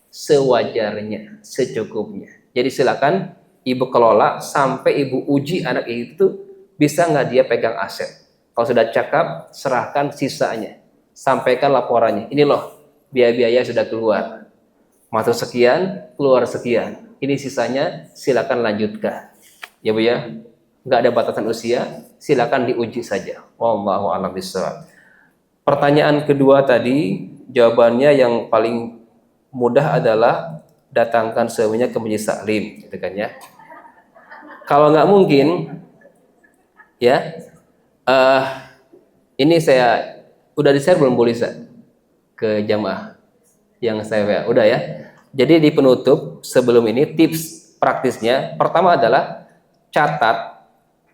sewajarnya, secukupnya. Jadi silakan ibu kelola sampai ibu uji anak itu bisa nggak dia pegang aset. Kalau sudah cakap, serahkan sisanya, sampaikan laporannya. Ini loh biaya-biaya sudah keluar, masuk sekian, keluar sekian. Ini sisanya silakan lanjutkan. Ya Bu ya, nggak ada batasan usia, silakan diuji saja. Wallahu a'lam bishawab. Pertanyaan kedua tadi, jawabannya yang paling mudah adalah datangkan suaminya ke majelis taklim, gitu kan ya. Kalau nggak mungkin, ya, ini saya udah di-share belum Bu Lisa ke jamaah yang saya udah ya. Jadi di penutup sebelum ini tips praktisnya, pertama adalah catat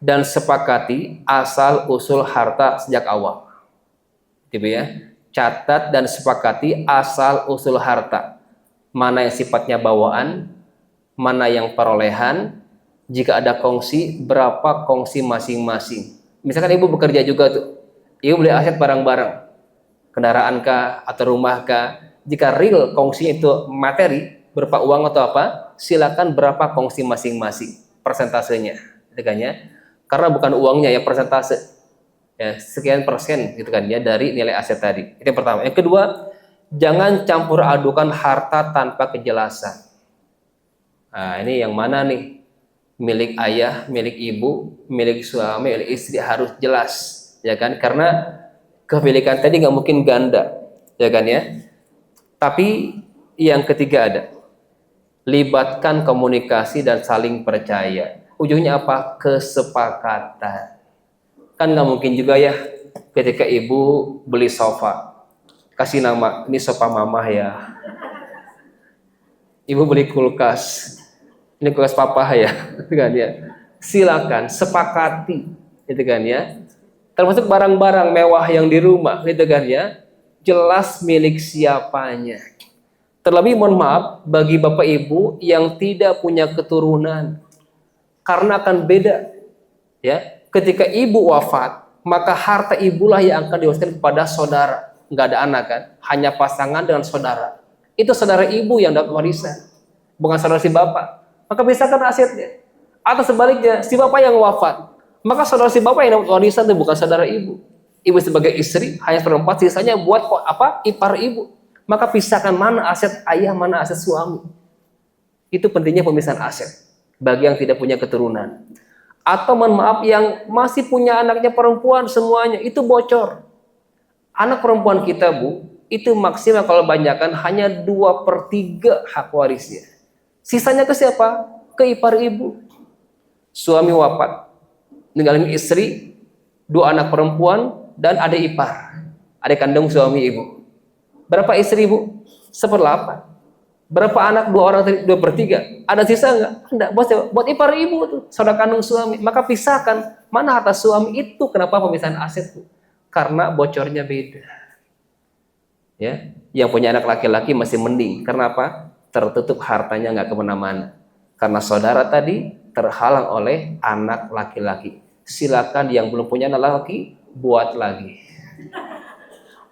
dan sepakati asal usul harta sejak awal. Gitu ya. Catat dan sepakati asal usul harta. Mana yang sifatnya bawaan, mana yang perolehan, jika ada kongsi, berapa kongsi masing-masing. Misalkan ibu bekerja juga tuh, ibu beli aset barang-barang, kendaraan kah atau rumah kah. Jika real kongsinya itu materi berupa uang atau apa, silakan berapa kongsi masing-masing, persentasenya, gitu kan ya. Karena bukan uangnya ya, persentase. Ya, sekian persen gitu kan ya dari nilai aset tadi. Itu yang pertama. Yang kedua, jangan campur adukan harta tanpa kejelasan. Nah, ini yang mana nih? Milik ayah, milik ibu, milik suami, milik istri harus jelas, ya kan? Karena kepemilikan tadi nggak mungkin ganda, ya kan ya? Tapi yang ketiga ada, libatkan komunikasi dan saling percaya. Ujungnya apa? Kesepakatan. Kan nggak mungkin juga ya ketika ibu beli sofa, kasih nama, ini sofa mama ya. Ibu beli kulkas, ini kulkas papa ya, gitu kan ya. Silakan sepakati, gitu kan ya. Termasuk barang-barang mewah yang di rumah, gitu kan ya. Jelas milik siapanya. Terlebih mohon maaf bagi bapak ibu yang tidak punya keturunan, karena akan beda, ya. Ketika ibu wafat, maka harta ibulah yang akan diwariskan kepada saudara. Nggak ada anak kan, hanya pasangan dengan saudara. Itu saudara ibu yang dapat warisan, bukan saudara si bapak. Maka pisahkan asetnya. Atau sebaliknya, si bapak yang wafat, maka saudara si bapak yang dapat warisan itu bukan saudara ibu. Ibu sebagai istri hanya seperempat, sisanya buat apa? Ipar ibu. Maka pisahkan mana aset ayah, mana aset suami. Itu pentingnya pemisahan aset bagi yang tidak punya keturunan. Atau mohon maaf yang masih punya anaknya perempuan semuanya, itu bocor. Anak perempuan kita Bu, itu maksimal kalau banyakkan hanya 2/3 hak warisnya. Sisanya ke siapa? Ke ipar ibu. Suami wafat, ninggalin istri, 2 anak perempuan, dan adik ipar, adik kandung suami ibu. Berapa istri ibu? 1/8. Berapa anak? 2 orang, 2/3. Ada sisa nggak? Enggak. Buat ipar ibu tuh, saudara kandung suami. Maka pisahkan mana harta suami itu. Kenapa pemisahan aset tuh? Karena bocornya beda. Ya, yang punya anak laki-laki masih mending. Karena apa? Tertutup hartanya nggak kemana-mana. Karena saudara tadi terhalang oleh anak laki-laki. Silakan yang belum punya anak laki buat lagi.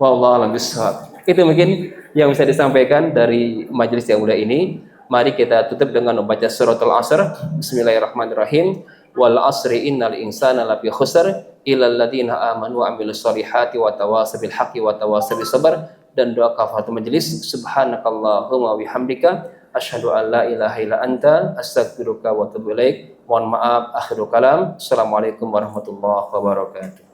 Wallahu a'lam bishawab. Itu mungkin yang bisa disampaikan dari majelis yang mulia ini. Mari kita tutup dengan membaca suratul Asr. Bismillahirrahmanirrahim. Wal asri innal insana lafi khusr illal ladzina amanu wa amilus solihati wa tawasaw bil haqqi wa tawasaw bis sabr. Dan doa kafaratul majelis. Subhanakallahumma wihamdika asyhadu an la ilaha illa anta astaghfiruka wa atubu ilaik. Mohon maaf, akhirul kalam. Assalamualaikum warahmatullahi wabarakatuh.